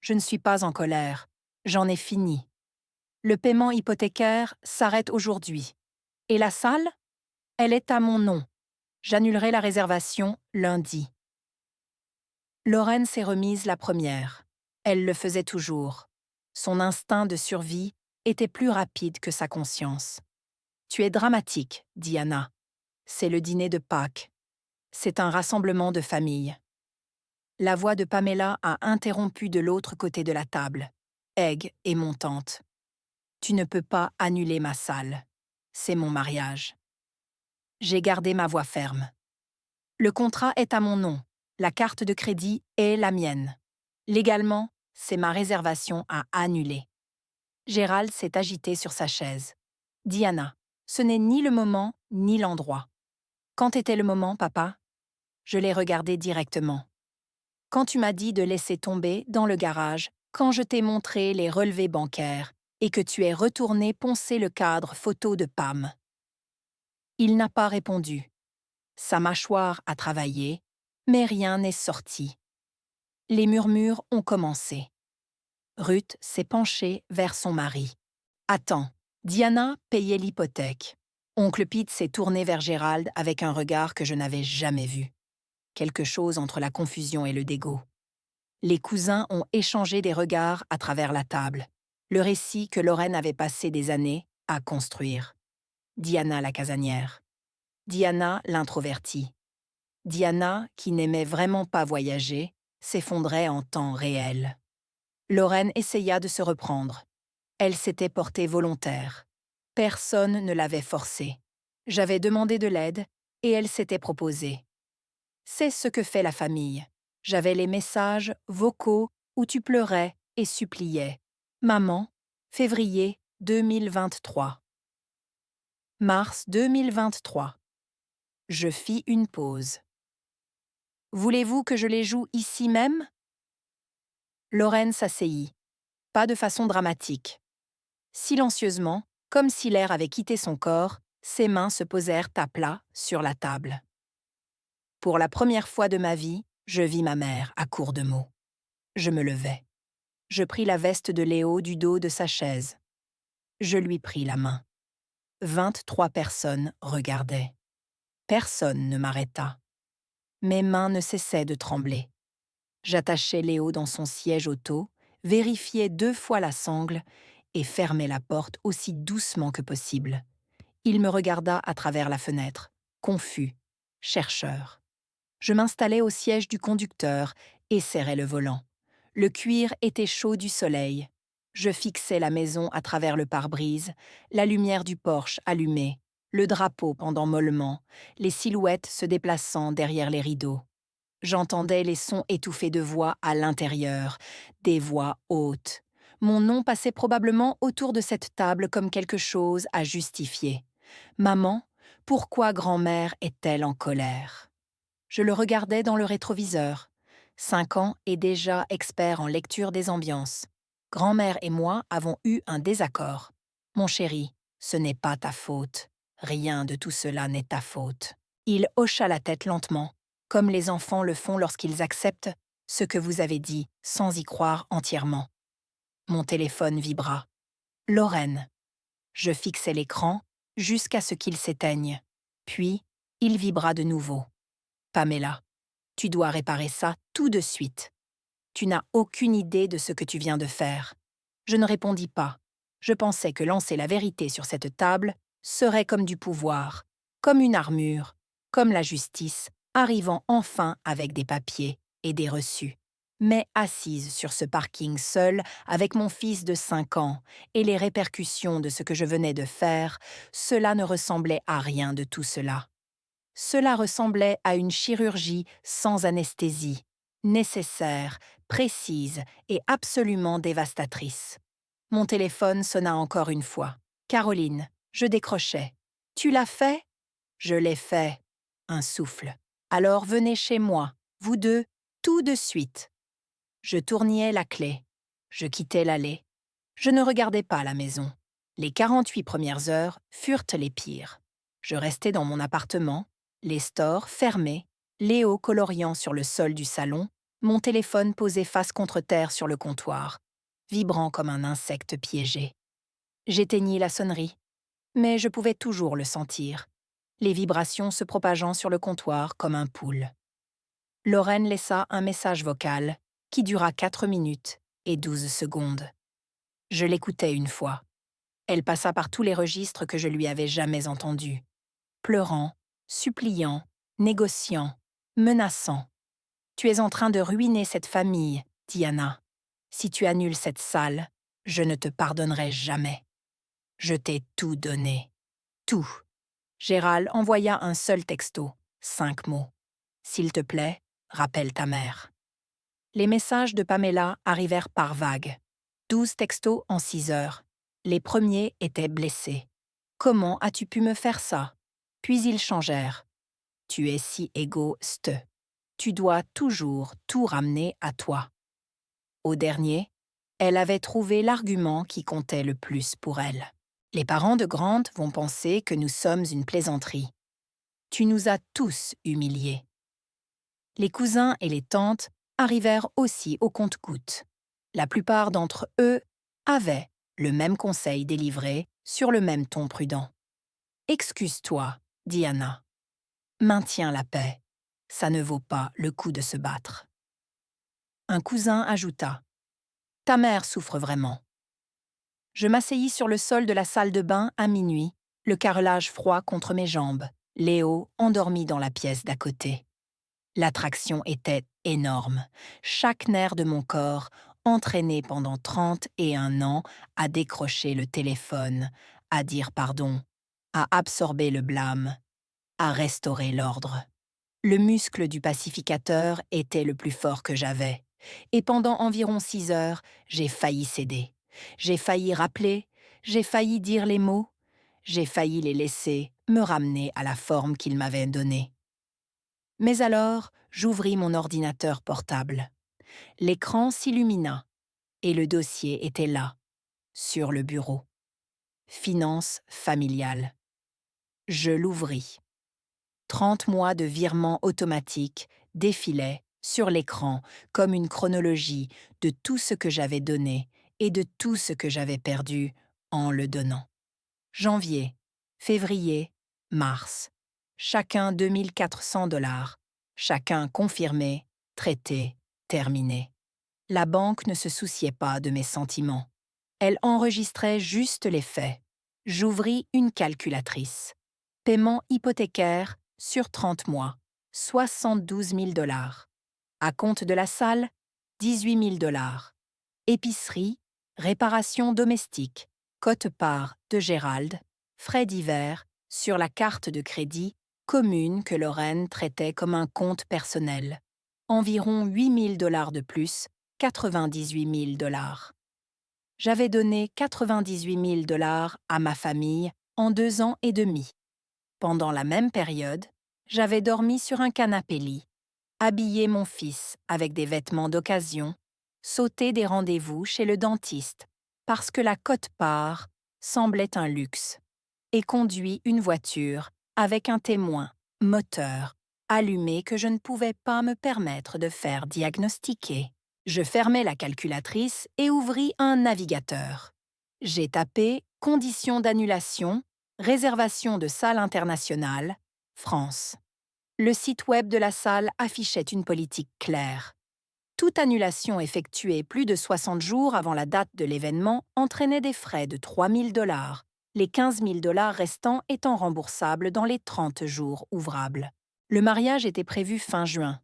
Je ne suis pas en colère. J'en ai fini. Le paiement hypothécaire s'arrête aujourd'hui. Et la salle? Elle est à mon nom. J'annulerai la réservation lundi. Lorraine s'est remise la première. Elle le faisait toujours. Son instinct de survie était plus rapide que sa conscience. « Tu es dramatique, dit Anna. C'est le dîner de Pâques. C'est un rassemblement de famille. » La voix de Pamela a interrompu de l'autre côté de la table, aiguë et montante. « Tu ne peux pas annuler ma salle. C'est mon mariage. J'ai gardé ma voix ferme. Le contrat est à mon nom. La carte de crédit est la mienne. Légalement, c'est ma réservation à annuler. Gérald s'est agité sur sa chaise. Diana, ce n'est ni le moment ni l'endroit. Quand était le moment, papa? Je l'ai regardé directement. Quand tu m'as dit de laisser tomber dans le garage, quand je t'ai montré les relevés bancaires et que tu es retourné poncer le cadre photo de Pam. Il n'a pas répondu. Sa mâchoire a travaillé, mais rien n'est sorti. Les murmures ont commencé. Ruth s'est penchée vers son mari. Attends, Diana payait l'hypothèque. Oncle Pete s'est tourné vers Gérald avec un regard que je n'avais jamais vu. Quelque chose entre la confusion et le dégoût. Les cousins ont échangé des regards à travers la table. Le récit que Lorraine avait passé des années à construire. Diana la casanière. Diana l'introvertie. Diana, qui n'aimait vraiment pas voyager, s'effondrait en temps réel. Lorraine essaya de se reprendre. Elle s'était portée volontaire. Personne ne l'avait forcée. J'avais demandé de l'aide et elle s'était proposée. C'est ce que fait la famille. J'avais les messages vocaux où tu pleurais et suppliais. Maman, février 2023. Mars 2023. Je fis une pause. Voulez-vous que je les joue ici même? Lorraine s'asseyit, pas de façon dramatique. Silencieusement, comme si l'air avait quitté son corps, ses mains se posèrent à plat sur la table. Pour la première fois de ma vie, je vis ma mère à court de mots. Je me levai. Je pris la veste de Léo du dos de sa chaise. Je lui pris la main. 23 personnes regardaient. Personne ne m'arrêta. Mes mains ne cessaient de trembler. J'attachai Léo dans son siège auto, vérifiai 2 fois la sangle et fermai la porte aussi doucement que possible. Il me regarda à travers la fenêtre, confus, chercheur. Je m'installai au siège du conducteur et serrai le volant. Le cuir était chaud du soleil. Je fixai la maison à travers le pare-brise, la lumière du Porsche allumée, le drapeau pendant mollement, les silhouettes se déplaçant derrière les rideaux. J'entendais les sons étouffés de voix à l'intérieur, des voix hautes. Mon nom passait probablement autour de cette table comme quelque chose à justifier. Maman, pourquoi grand-mère est-elle en colère? Je le regardais dans le rétroviseur. 5 ans et déjà expert en lecture des ambiances. Grand-mère et moi avons eu un désaccord. Mon chéri, ce n'est pas ta faute. Rien de tout cela n'est ta faute. Il hocha la tête lentement, comme les enfants le font lorsqu'ils acceptent ce que vous avez dit sans y croire entièrement. Mon téléphone vibra. Lorraine. Je fixai l'écran jusqu'à ce qu'il s'éteigne. Puis, il vibra de nouveau. Pamela, tu dois réparer ça tout de suite. Tu n'as aucune idée de ce que tu viens de faire. Je ne répondis pas. Je pensais que lancer la vérité sur cette table serait comme du pouvoir, comme une armure, comme la justice, arrivant enfin avec des papiers et des reçus. Mais assise sur ce parking seule, avec mon fils de 5 ans, et les répercussions de ce que je venais de faire, cela ne ressemblait à rien de tout cela. Cela ressemblait à une chirurgie sans anesthésie, nécessaire, précise et absolument dévastatrice. Mon téléphone sonna encore une fois. Caroline, je décrochai. Tu l'as fait? Je l'ai fait. Un souffle. Alors venez chez moi, vous deux, tout de suite. Je tourniai la clé. Je quittai l'allée. Je ne regardais pas la maison. Les 48 premières heures furent les pires. Je restai dans mon appartement, les stores fermés, Léo coloriant sur le sol du salon, mon téléphone posé face contre terre sur le comptoir, vibrant comme un insecte piégé. J'éteignis la sonnerie, mais je pouvais toujours le sentir, les vibrations se propageant sur le comptoir comme un pouls. Lorraine laissa un message vocal qui dura 4 minutes et 12 secondes. Je l'écoutai une fois. Elle passa par tous les registres que je lui avais jamais entendus. Pleurant, suppliant, négociant, menaçant. Tu es en train de ruiner cette famille, Diana. Si tu annules cette salle, je ne te pardonnerai jamais. Je t'ai tout donné. Tout. Gérald envoya un seul texto, 5 mots. « S'il te plaît, rappelle ta mère. » Les messages de Pamela arrivèrent par vagues. 12 textos en 6 heures. Les premiers étaient blessés. « Comment as-tu pu me faire ça ?» Puis ils changèrent. « Tu es si égoïste. Tu dois toujours tout ramener à toi. » Au dernier, elle avait trouvé l'argument qui comptait le plus pour elle. « Les parents de Grant vont penser que nous sommes une plaisanterie. Tu nous as tous humiliés. » Les cousins et les tantes arrivèrent aussi au compte-gouttes. La plupart d'entre eux avaient le même conseil délivré sur le même ton prudent. « Excuse-toi, dit Anna. Maintiens la paix. Ça ne vaut pas le coup de se battre. » Un cousin ajouta. « Ta mère souffre vraiment. » Je m'asseyis sur le sol de la salle de bain à minuit, le carrelage froid contre mes jambes, Léo endormi dans la pièce d'à côté. L'attraction était énorme. Chaque nerf de mon corps, entraîné pendant 31 ans à décrocher le téléphone, à dire pardon, à absorber le blâme, à restaurer l'ordre. Le muscle du pacificateur était le plus fort que j'avais. Et pendant environ 6 heures, j'ai failli céder. J'ai failli rappeler, j'ai failli dire les mots, j'ai failli les laisser me ramener à la forme qu'ils m'avaient donnée. Mais alors, j'ouvris mon ordinateur portable. L'écran s'illumina et le dossier était là, sur le bureau. Finances familiales. Je l'ouvris. 30 mois de virements automatiques défilaient sur l'écran comme une chronologie de tout ce que j'avais donné et de tout ce que j'avais perdu en le donnant. Janvier, février, mars. Chacun 2 400 $. Chacun confirmé, traité, terminé. La banque ne se souciait pas de mes sentiments. Elle enregistrait juste les faits. J'ouvris une calculatrice. Paiement hypothécaire sur 30 mois, 72 000 $. Acompte de la salle, 18 000 $. Épicerie, réparation domestique, quote-part de Gérald, frais divers, sur la carte de crédit commune que Lorraine traitait comme un compte personnel. Environ 8 000 $ de plus, 98 000 $. J'avais donné 98 000 $ à ma famille en 2 ans et demi. Pendant la même période, j'avais dormi sur un canapé-lit, habillé mon fils avec des vêtements d'occasion, sauté des rendez-vous chez le dentiste parce que la quote-part semblait un luxe, et conduit une voiture avec un témoin, moteur, allumé que je ne pouvais pas me permettre de faire diagnostiquer. Je fermai la calculatrice et ouvris un navigateur. J'ai tapé « Conditions d'annulation, réservation de salle internationale, France ». Le site web de la salle affichait une politique claire. Toute annulation effectuée plus de 60 jours avant la date de l'événement entraînait des frais de 3 000 $, les 15 000 $ restants étant remboursables dans les 30 jours ouvrables. Le mariage était prévu fin juin.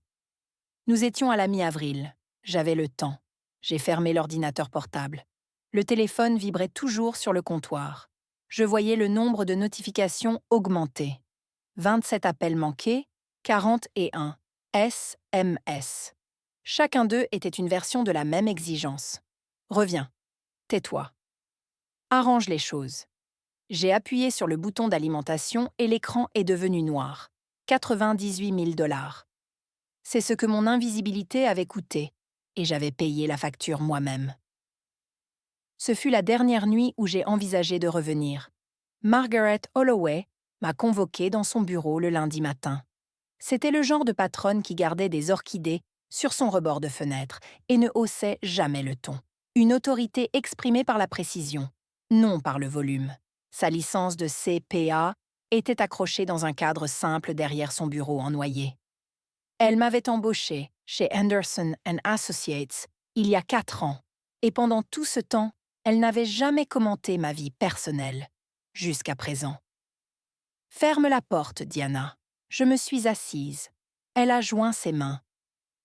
Nous étions à la mi-avril. J'avais le temps. J'ai fermé l'ordinateur portable. Le téléphone vibrait toujours sur le comptoir. Je voyais le nombre de notifications augmenter. 27 appels manqués, 41 SMS. Chacun d'eux était une version de la même exigence. Reviens. Tais-toi. Arrange les choses. J'ai appuyé sur le bouton d'alimentation et l'écran est devenu noir. 98 000 $. C'est ce que mon invisibilité avait coûté, et j'avais payé la facture moi-même. Ce fut la dernière nuit où j'ai envisagé de revenir. Margaret Holloway m'a convoquée dans son bureau le lundi matin. C'était le genre de patronne qui gardait des orchidées sur son rebord de fenêtre et ne haussait jamais le ton. Une autorité exprimée par la précision, non par le volume. Sa licence de CPA était accrochée dans un cadre simple derrière son bureau en noyer. Elle m'avait embauchée chez Henderson & Associates il y a 4 ans, et pendant tout ce temps, elle n'avait jamais commenté ma vie personnelle, jusqu'à présent. « Ferme la porte, Diana. » Je me suis assise. Elle a joint ses mains.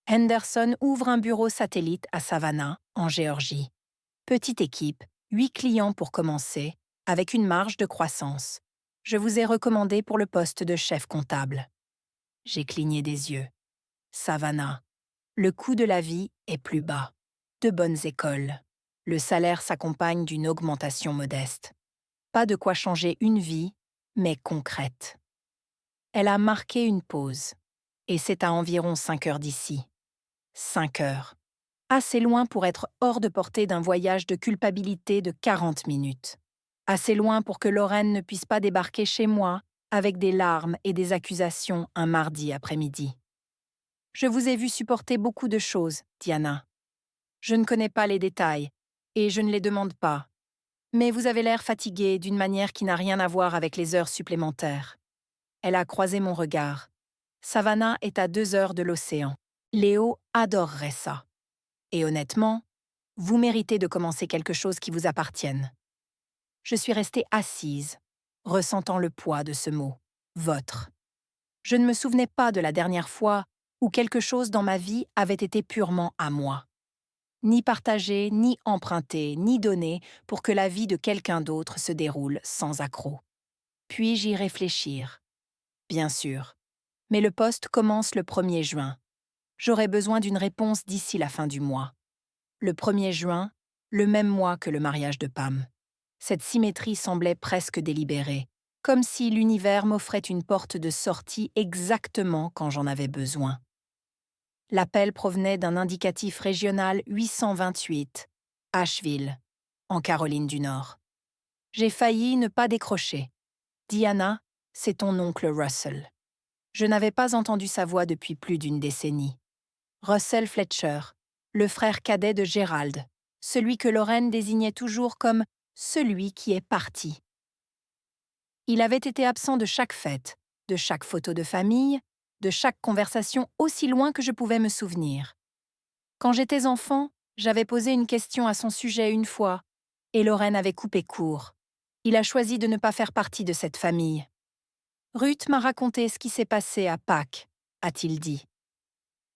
Henderson ouvre un bureau satellite à Savannah, en Géorgie. Petite équipe, 8 clients pour commencer, avec une marge de croissance. Je vous ai recommandé pour le poste de chef comptable. J'ai cligné des yeux. Savannah, le coût de la vie est plus bas. De bonnes écoles. Le salaire s'accompagne d'une augmentation modeste. Pas de quoi changer une vie, mais concrète. Elle a marqué une pause. Et c'est à environ 5 heures d'ici. 5 heures. Assez loin pour être hors de portée d'un voyage de culpabilité de 40 minutes. Assez loin pour que Lorraine ne puisse pas débarquer chez moi avec des larmes et des accusations un mardi après-midi. Je vous ai vu supporter beaucoup de choses, Diana. Je ne connais pas les détails, et je ne les demande pas. Mais vous avez l'air fatiguée d'une manière qui n'a rien à voir avec les heures supplémentaires. Elle a croisé mon regard. Savannah est à 2 heures de l'océan. Léo adorerait ça. Et honnêtement, vous méritez de commencer quelque chose qui vous appartienne. Je suis restée assise, ressentant le poids de ce mot, votre. Je ne me souvenais pas de la dernière fois où quelque chose dans ma vie avait été purement à moi. Ni partagé, ni emprunté, ni donné pour que la vie de quelqu'un d'autre se déroule sans accroc. Puis-je y réfléchir? Bien sûr. Mais le poste commence le 1er juin. J'aurai besoin d'une réponse d'ici la fin du mois. Le 1er juin, le même mois que le mariage de Pam. Cette symétrie semblait presque délibérée, comme si l'univers m'offrait une porte de sortie exactement quand j'en avais besoin. L'appel provenait d'un indicatif régional 828, Asheville, en Caroline du Nord. J'ai failli ne pas décrocher. Diana, c'est ton oncle Russell. Je n'avais pas entendu sa voix depuis plus d'une décennie. Russell Fletcher, le frère cadet de Gerald, celui que Lorraine désignait toujours comme « celui qui est parti ». Il avait été absent de chaque fête, de chaque photo de famille, de chaque conversation aussi loin que je pouvais me souvenir. Quand j'étais enfant, j'avais posé une question à son sujet une fois, et Lorraine avait coupé court. Il a choisi de ne pas faire partie de cette famille. Ruth m'a raconté ce qui s'est passé à Pâques, a-t-il dit.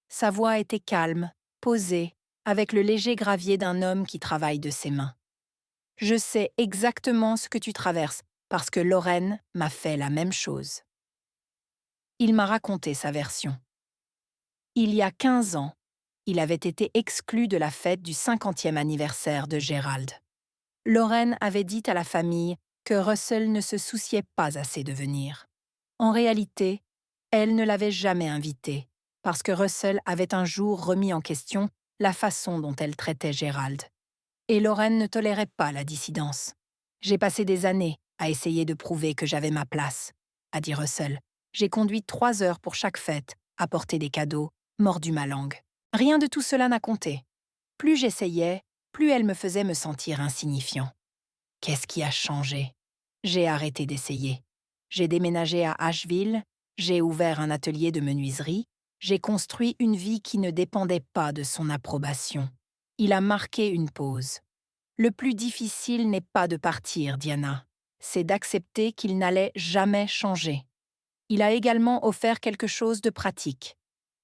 Sa voix était calme, posée, avec le léger gravier d'un homme qui travaille de ses mains. Je sais exactement ce que tu traverses, parce que Lorraine m'a fait la même chose. Il m'a raconté sa version. Il y a 15 ans, il avait été exclu de la fête du 50e anniversaire de Gerald. Lorraine avait dit à la famille que Russell ne se souciait pas assez de venir. En réalité, elle ne l'avait jamais invité, parce que Russell avait un jour remis en question la façon dont elle traitait Gerald. Et Lorraine ne tolérait pas la dissidence. « J'ai passé des années à essayer de prouver que j'avais ma place », a dit Russell. « J'ai conduit 3 heures pour chaque fête, apporté des cadeaux, mordu ma langue. Rien de tout cela n'a compté. Plus j'essayais, plus elle me faisait me sentir insignifiant. Qu'est-ce qui a changé? J'ai arrêté d'essayer. J'ai déménagé à Asheville, j'ai ouvert un atelier de menuiserie, j'ai construit une vie qui ne dépendait pas de son approbation. Il a marqué une pause. Le plus difficile n'est pas de partir, Diana. C'est d'accepter qu'il n'allait jamais changer. Il a également offert quelque chose de pratique.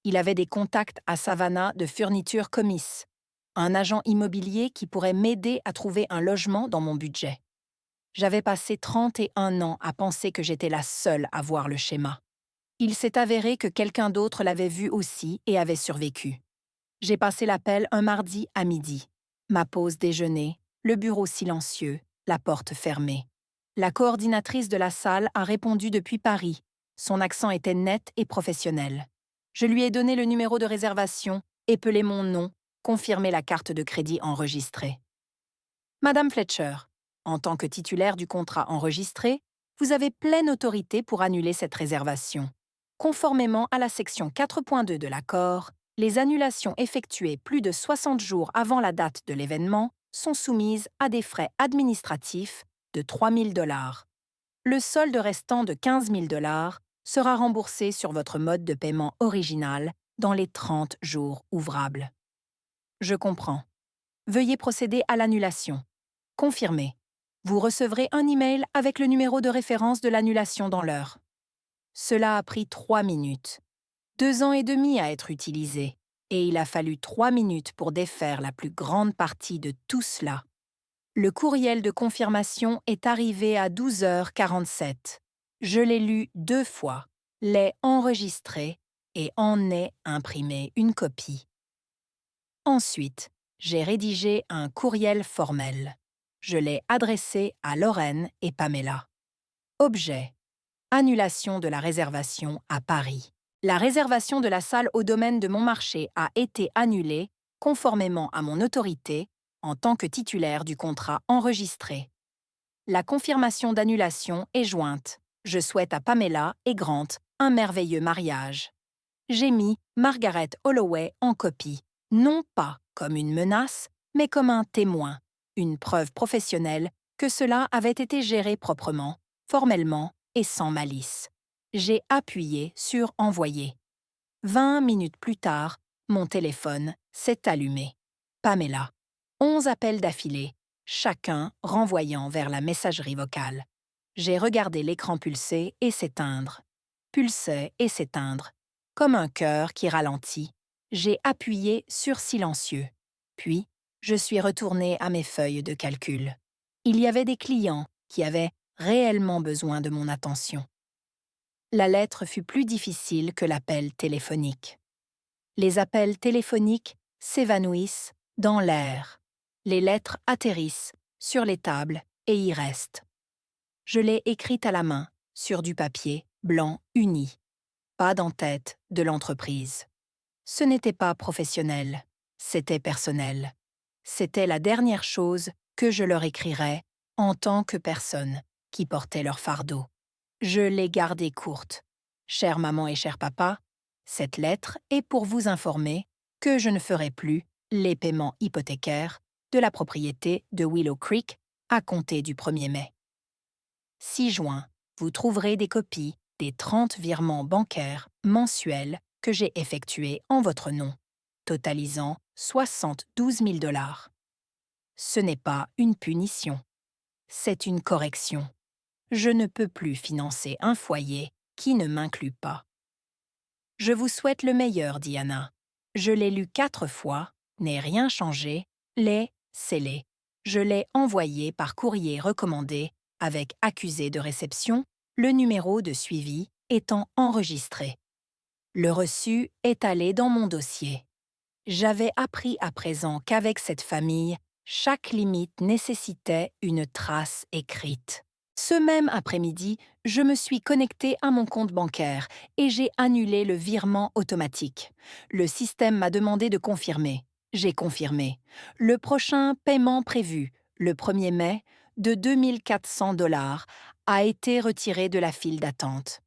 Il avait des contacts à Savannah de Furniture Comice, un agent immobilier qui pourrait m'aider à trouver un logement dans mon budget. J'avais passé 31 ans à penser que j'étais la seule à voir le schéma. Il s'est avéré que quelqu'un d'autre l'avait vu aussi et avait survécu. J'ai passé l'appel un mardi à midi. Ma pause déjeuner, le bureau silencieux, la porte fermée. La coordinatrice de la salle a répondu depuis Paris. Son accent était net et professionnel. Je lui ai donné le numéro de réservation, épelé mon nom, confirmé la carte de crédit enregistrée. Madame Fletcher, en tant que titulaire du contrat enregistré, vous avez pleine autorité pour annuler cette réservation. Conformément à la section 4.2 de l'accord, les annulations effectuées plus de 60 jours avant la date de l'événement sont soumises à des frais administratifs de 3 000 $. Le solde restant de 15 000 $ sera remboursé sur votre mode de paiement original dans les 30 jours ouvrables. Je comprends. Veuillez procéder à l'annulation. Confirmé. Vous recevrez un email avec le numéro de référence de l'annulation dans l'heure. Cela a pris 3 minutes. 2 ans et demi à être utilisé, et il a fallu 3 minutes pour défaire la plus grande partie de tout cela. Le courriel de confirmation est arrivé à 12h47. Je l'ai lu 2 fois, l'ai enregistré et en ai imprimé une copie. Ensuite, j'ai rédigé un courriel formel. Je l'ai adressé à Lorraine et Pamela. Objet: annulation de la réservation à Paris. La réservation de la salle au domaine de Montmarché a été annulée, conformément à mon autorité, en tant que titulaire du contrat enregistré. La confirmation d'annulation est jointe. Je souhaite à Pamela et Grant un merveilleux mariage. J'ai mis Margaret Holloway en copie, non pas comme une menace, mais comme un témoin, une preuve professionnelle que cela avait été géré proprement, formellement et sans malice. J'ai appuyé sur Envoyer. 20 minutes plus tard, mon téléphone s'est allumé. Pamela. 11 appels d'affilée, chacun renvoyant vers la messagerie vocale. J'ai regardé l'écran pulser et s'éteindre. Pulser et s'éteindre. Comme un cœur qui ralentit, j'ai appuyé sur silencieux. Puis, je suis retournée à mes feuilles de calcul. Il y avait des clients qui avaient réellement besoin de mon attention. La lettre fut plus difficile que l'appel téléphonique. Les appels téléphoniques s'évanouissent dans l'air. Les lettres atterrissent sur les tables et y restent. Je l'ai écrite à la main, sur du papier blanc uni. Pas d'en-tête de l'entreprise. Ce n'était pas professionnel, c'était personnel. C'était la dernière chose que je leur écrirais en tant que personne qui portait leur fardeau. Je l'ai gardée courte. Chère maman et cher papa, cette lettre est pour vous informer que je ne ferai plus les paiements hypothécaires de la propriété de Willow Creek à compter du 1er mai. 6 juin, vous trouverez des copies des 30 virements bancaires mensuels que j'ai effectués en votre nom, totalisant 72 000 $. Ce n'est pas une punition, c'est une correction. Je ne peux plus financer un foyer qui ne m'inclut pas. Je vous souhaite le meilleur, Diana. Je l'ai lu 4 fois, n'ai rien changé, l'ai scellé. Je l'ai envoyé par courrier recommandé avec accusé de réception, le numéro de suivi étant enregistré. Le reçu est allé dans mon dossier. J'avais appris à présent qu'avec cette famille, chaque limite nécessitait une trace écrite. Ce même après-midi, je me suis connectée à mon compte bancaire et j'ai annulé le virement automatique. Le système m'a demandé de confirmer. J'ai confirmé. Le prochain paiement prévu, le 1er mai, de 2 400 $, a été retiré de la file d'attente.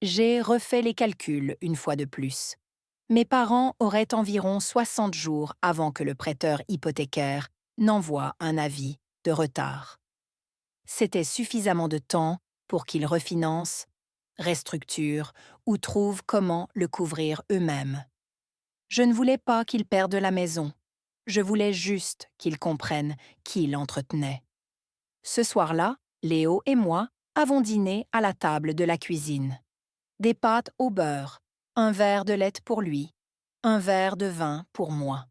J'ai refait les calculs une fois de plus. Mes parents auraient environ 60 jours avant que le prêteur hypothécaire n'envoie un avis de retard. C'était suffisamment de temps pour qu'ils refinancent, restructurent ou trouvent comment le couvrir eux-mêmes. Je ne voulais pas qu'ils perdent la maison. Je voulais juste qu'ils comprennent qui l'entretenait. Ce soir-là, Léo et moi avons dîné à la table de la cuisine. Des pâtes au beurre, un verre de lait pour lui, un verre de vin pour moi.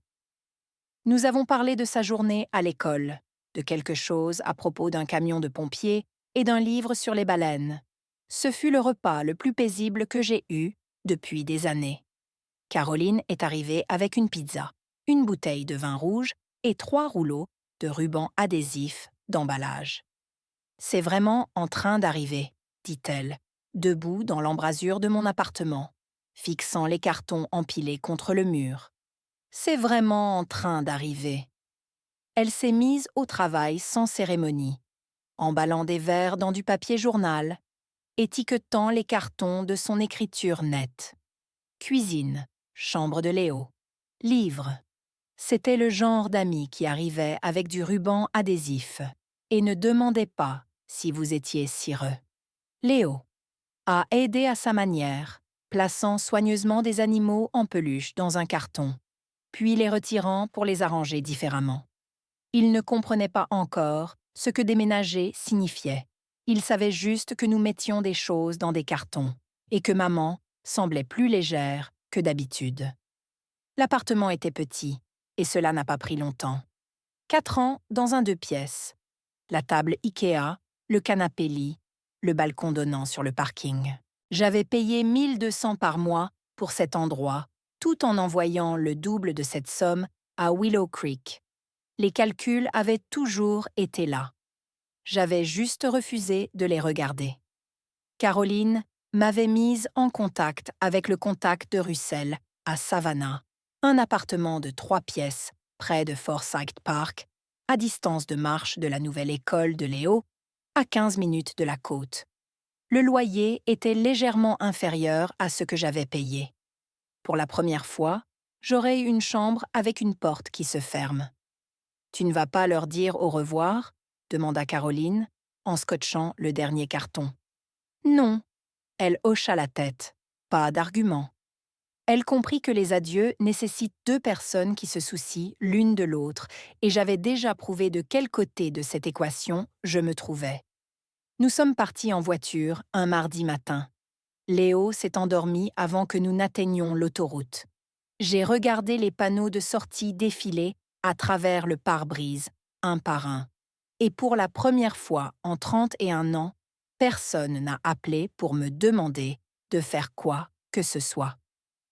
Nous avons parlé de sa journée à l'école, de quelque chose à propos d'un camion de pompiers et d'un livre sur les baleines. Ce fut le repas le plus paisible que j'ai eu depuis des années. Caroline est arrivée avec une pizza, une bouteille de vin rouge et 3 rouleaux de ruban adhésif d'emballage. « C'est vraiment en train d'arriver, » dit-elle, debout dans l'embrasure de mon appartement, fixant les cartons empilés contre le mur. « C'est vraiment en train d'arriver. » Elle s'est mise au travail sans cérémonie, emballant des verres dans du papier journal, étiquetant les cartons de son écriture nette. Cuisine, chambre de Léo, livre. C'était le genre d'amis qui arrivait avec du ruban adhésif et ne demandait pas si vous étiez cireux. Léo a aidé à sa manière, plaçant soigneusement des animaux en peluche dans un carton, puis les retirant pour les arranger différemment. Il ne comprenait pas encore ce que déménager signifiait. Il savait juste que nous mettions des choses dans des cartons et que maman semblait plus légère que d'habitude. L'appartement était petit et cela n'a pas pris longtemps. 4 ans dans un 2 pièces. La table Ikea, le canapé-lit, le balcon donnant sur le parking. J'avais payé 1200 par mois pour cet endroit, tout en envoyant le double de cette somme à Willow Creek. Les calculs avaient toujours été là. J'avais juste refusé de les regarder. Caroline m'avait mise en contact avec le contact de Russell à Savannah, un appartement de 3 pièces près de Forsyth Park, à distance de marche de la nouvelle école de Léo, à 15 minutes de la côte. Le loyer était légèrement inférieur à ce que j'avais payé. Pour la première fois, j'aurai une chambre avec une porte qui se ferme. « Tu ne vas pas leur dire au revoir ?» demanda Caroline, en scotchant le dernier carton. « Non. » Elle hocha la tête. Pas d'argument. Elle comprit que les adieux nécessitent 2 personnes qui se soucient l'une de l'autre, et j'avais déjà prouvé de quel côté de cette équation je me trouvais. Nous sommes partis en voiture un mardi matin. Léo s'est endormi avant que nous n'atteignions l'autoroute. J'ai regardé les panneaux de sortie défiler à travers le pare-brise, un par un. Et pour la première fois en 31 ans, personne n'a appelé pour me demander de faire quoi que ce soit.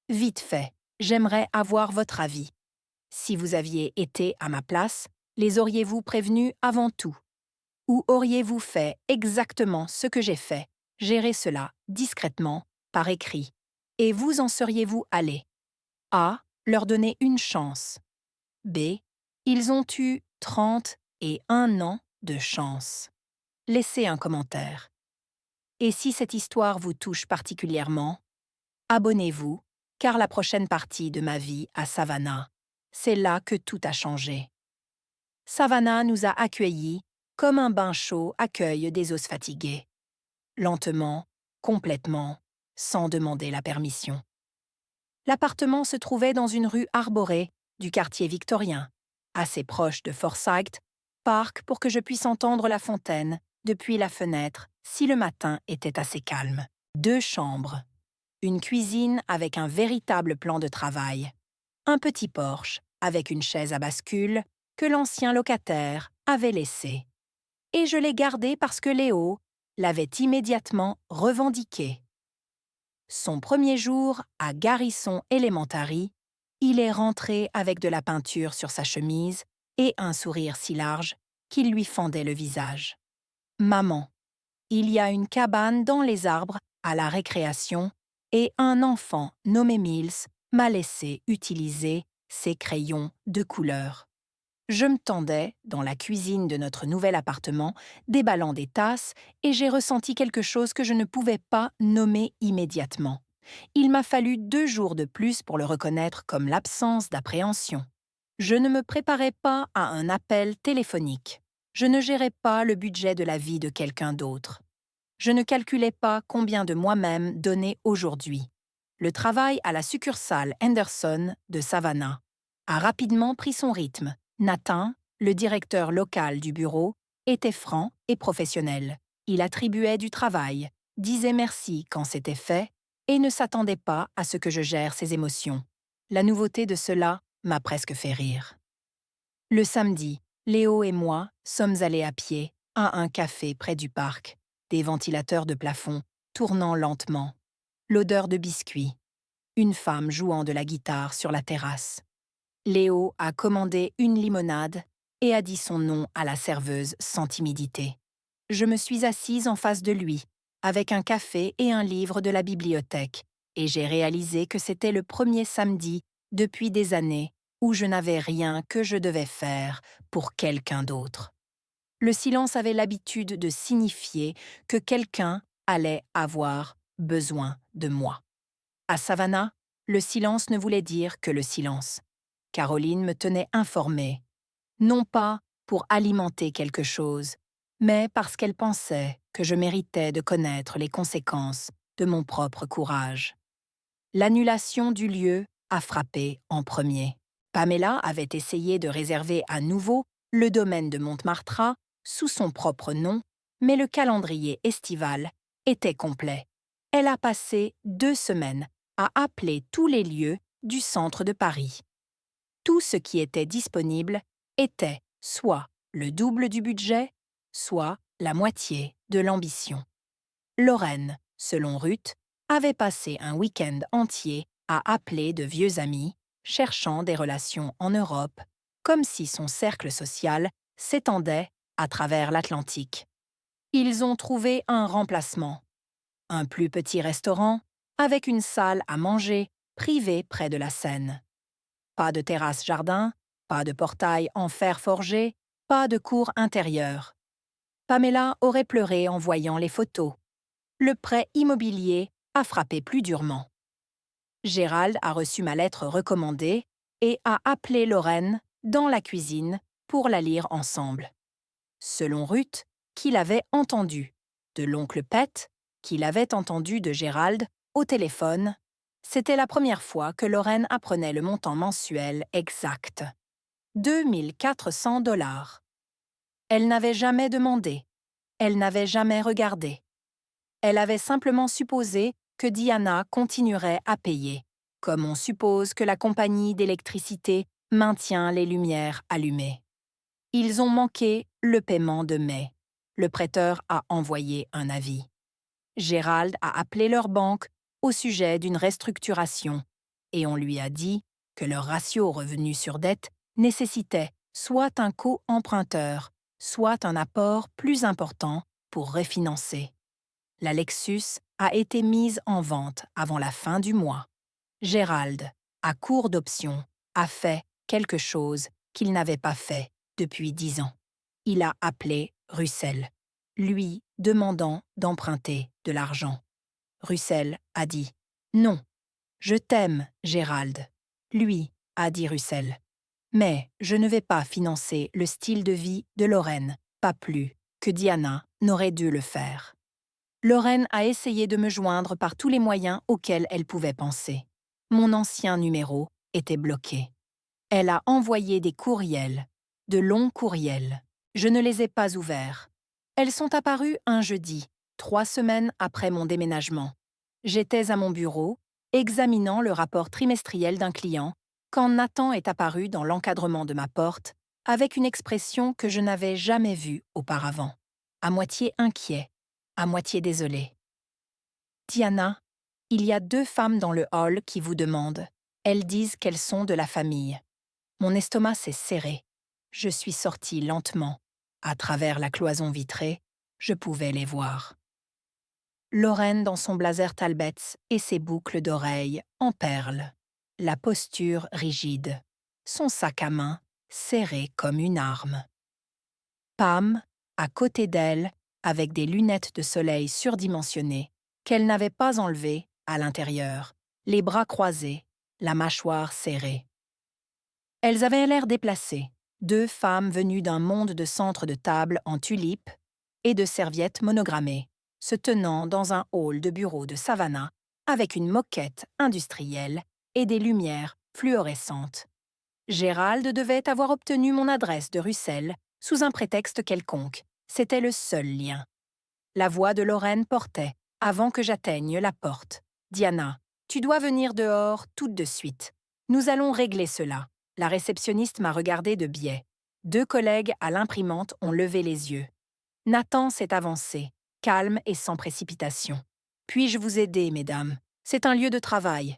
Vite fait, j'aimerais avoir votre avis. Si vous aviez été à ma place, les auriez-vous prévenus avant tout? Ou auriez-vous fait exactement ce que j'ai fait, gérer cela discrètement, par écrit? Et vous en seriez-vous allé? A. Leur donner une chance. B. Ils ont eu 31 ans de chance. Laissez un commentaire. Et si cette histoire vous touche particulièrement, abonnez-vous, car la prochaine partie de ma vie à Savannah, c'est là que tout a changé. Savannah nous a accueillis comme un bain chaud accueille des os fatigués. Lentement, complètement, sans demander la permission. L'appartement se trouvait dans une rue arborée du quartier victorien, assez proche de Forsyth Park pour que je puisse entendre la fontaine depuis la fenêtre si le matin était assez calme. 2 chambres, une cuisine avec un véritable plan de travail, un petit porche avec une chaise à bascule que l'ancien locataire avait laissé. Et je l'ai gardé parce que Léo l'avait immédiatement revendiqué. Son premier jour à Garrison Elementary, il est rentré avec de la peinture sur sa chemise et un sourire si large qu'il lui fendait le visage. « Maman, il y a une cabane dans les arbres à la récréation et un enfant nommé Mills m'a laissé utiliser ses crayons de couleur. » Je me tendais dans la cuisine de notre nouvel appartement, déballant des tasses, et j'ai ressenti quelque chose que je ne pouvais pas nommer immédiatement. Il m'a fallu 2 jours de plus pour le reconnaître comme l'absence d'appréhension. Je ne me préparais pas à un appel téléphonique. Je ne gérais pas le budget de la vie de quelqu'un d'autre. Je ne calculais pas combien de moi-même donner aujourd'hui. Le travail à la succursale Henderson de Savannah a rapidement pris son rythme. Nathan, le directeur local du bureau, était franc et professionnel. Il attribuait du travail, disait merci quand c'était fait et ne s'attendait pas à ce que je gère ses émotions. La nouveauté de cela m'a presque fait rire. Le samedi, Léo et moi sommes allés à pied à un café près du parc, des ventilateurs de plafond tournant lentement, l'odeur de biscuits, une femme jouant de la guitare sur la terrasse. Léo a commandé une limonade et a dit son nom à la serveuse sans timidité. Je me suis assise en face de lui, avec un café et un livre de la bibliothèque, et j'ai réalisé que c'était le premier samedi depuis des années où je n'avais rien que je devais faire pour quelqu'un d'autre. Le silence avait l'habitude de signifier que quelqu'un allait avoir besoin de moi. À Savannah, le silence ne voulait dire que le silence. Caroline me tenait informée, non pas pour alimenter quelque chose, mais parce qu'elle pensait que je méritais de connaître les conséquences de mon propre courage. L'annulation du lieu a frappé en premier. Pamela avait essayé de réserver à nouveau le domaine de Montmartre sous son propre nom, mais le calendrier estival était complet. Elle a passé 2 semaines à appeler tous les lieux du centre de Paris. Tout ce qui était disponible était soit le double du budget, soit la moitié de l'ambition. Lorraine, selon Ruth, avait passé un week-end entier à appeler de vieux amis, cherchant des relations en Europe, comme si son cercle social s'étendait à travers l'Atlantique. Ils ont trouvé un remplacement, un plus petit restaurant avec une salle à manger privée près de la Seine. Pas de terrasse-jardin, pas de portail en fer forgé, pas de cour intérieure. Pamela aurait pleuré en voyant les photos. Le prêt immobilier a frappé plus durement. Gérald a reçu ma lettre recommandée et a appelé Lorraine dans la cuisine pour la lire ensemble. Selon Ruth, qui l'avait entendue, de l'oncle Pet, qui l'avait entendu de Gérald, au téléphone, c'était la première fois que Lorraine apprenait le montant mensuel exact. 2 400 $. Elle n'avait jamais demandé, elle n'avait jamais regardé. Elle avait simplement supposé que Diana continuerait à payer, comme on suppose que la compagnie d'électricité maintient les lumières allumées. Ils ont manqué le paiement de mai. Le prêteur a envoyé un avis. Gérald a appelé leur banque au sujet d'une restructuration et on lui a dit que leur ratio revenu sur dette nécessitait soit un co-emprunteur, soit un apport plus important pour refinancer. La Lexus a été mise en vente avant la fin du mois. Gérald, à court d'options, a fait quelque chose qu'il n'avait pas fait depuis 10 ans. Il a appelé Russell, lui demandant d'emprunter de l'argent. Russell a dit « Non, je t'aime, Gérald ». Lui a dit Russell « Mais je ne vais pas financer le style de vie de Lorraine, pas plus que Diana n'aurait dû le faire ». Lorraine a essayé de me joindre par tous les moyens auxquels elle pouvait penser. Mon ancien numéro était bloqué. Elle a envoyé des courriels, de longs courriels. Je ne les ai pas ouverts. Elles sont apparues un jeudi, 3 semaines après mon déménagement. J'étais à mon bureau, examinant le rapport trimestriel d'un client, quand Nathan est apparu dans l'encadrement de ma porte, avec une expression que je n'avais jamais vue auparavant, à moitié inquiet, à moitié désolé. « Diana, il y a 2 femmes dans le hall qui vous demandent. Elles disent qu'elles sont de la famille. » Mon estomac s'est serré. Je suis sortie lentement. À travers la cloison vitrée, je pouvais les voir. Lorraine dans son blazer Talbets et ses boucles d'oreilles en perles. La posture rigide. Son sac à main serré comme une arme. Pam, à côté d'elle, avec des lunettes de soleil surdimensionnées, qu'elle n'avait pas enlevées à l'intérieur, les bras croisés, la mâchoire serrée. Elles avaient l'air déplacées, 2 femmes venues d'un monde de centres de table en tulipes et de serviettes monogrammées, se tenant dans un hall de bureau de Savannah avec une moquette industrielle et des lumières fluorescentes. Gérald devait avoir obtenu mon adresse de Russell sous un prétexte quelconque. C'était le seul lien. La voix de Lorraine portait, avant que j'atteigne la porte. « Diana, tu dois venir dehors tout de suite. Nous allons régler cela. » La réceptionniste m'a regardé de biais. 2 collègues à l'imprimante ont levé les yeux. Nathan s'est avancé, calme et sans précipitation. « Puis-je vous aider, mesdames? C'est un lieu de travail. »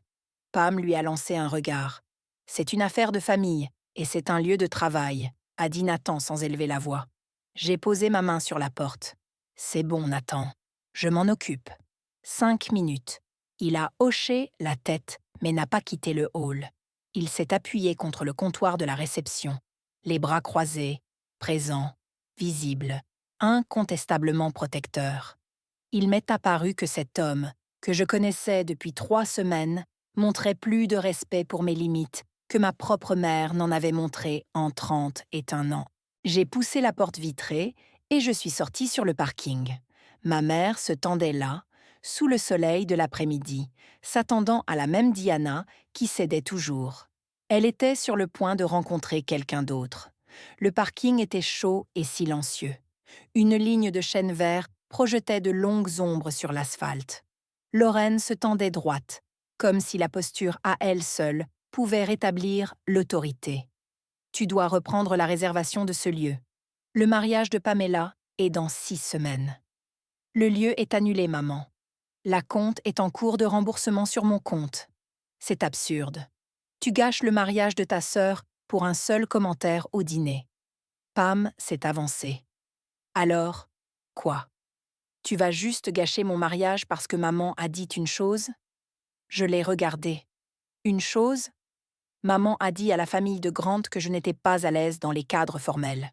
Pam lui a lancé un regard. « C'est une affaire de famille, et c'est un lieu de travail, » a dit Nathan sans élever la voix. J'ai posé ma main sur la porte. « C'est bon, Nathan. Je m'en occupe. » 5 minutes. Il a hoché la tête, mais n'a pas quitté le hall. Il s'est appuyé contre le comptoir de la réception, les bras croisés, présent, visible, incontestablement protecteur. Il m'est apparu que cet homme, que je connaissais depuis 3 semaines, montrait plus de respect pour mes limites que ma propre mère n'en avait montré en 31 ans. J'ai poussé la porte vitrée et je suis sortie sur le parking. Ma mère se tendait là, sous le soleil de l'après-midi, s'attendant à la même Diana qui cédait toujours. Elle était sur le point de rencontrer quelqu'un d'autre. Le parking était chaud et silencieux. Une ligne de chêne vert projetait de longues ombres sur l'asphalte. Lorraine se tendait droite, comme si la posture à elle seule pouvait rétablir l'autorité. « Tu dois reprendre la réservation de ce lieu. Le mariage de Pamela est dans 6 semaines. » Le lieu est annulé, maman. La compte est en cours de remboursement sur mon compte. C'est absurde. Tu gâches le mariage de ta sœur pour un seul commentaire au dîner. Pam s'est avancée. Alors, quoi? Tu vas juste gâcher mon mariage parce que maman a dit une chose? Je l'ai regardée. Une chose? Maman a dit à la famille de Grant que je n'étais pas à l'aise dans les cadres formels.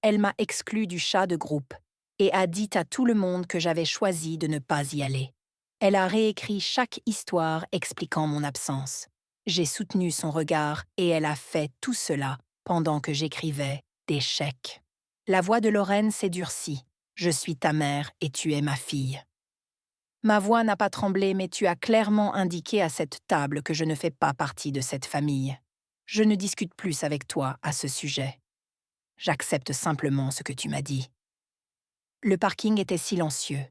Elle m'a exclue du chat de groupe et a dit à tout le monde que j'avais choisi de ne pas y aller. Elle a réécrit chaque histoire expliquant mon absence. J'ai soutenu son regard et elle a fait tout cela pendant que j'écrivais des chèques. La voix de Lorraine s'est durcie. Je suis ta mère et tu es ma fille. Ma voix n'a pas tremblé, mais tu as clairement indiqué à cette table que je ne fais pas partie de cette famille. Je ne discute plus avec toi à ce sujet. J'accepte simplement ce que tu m'as dit. Le parking était silencieux.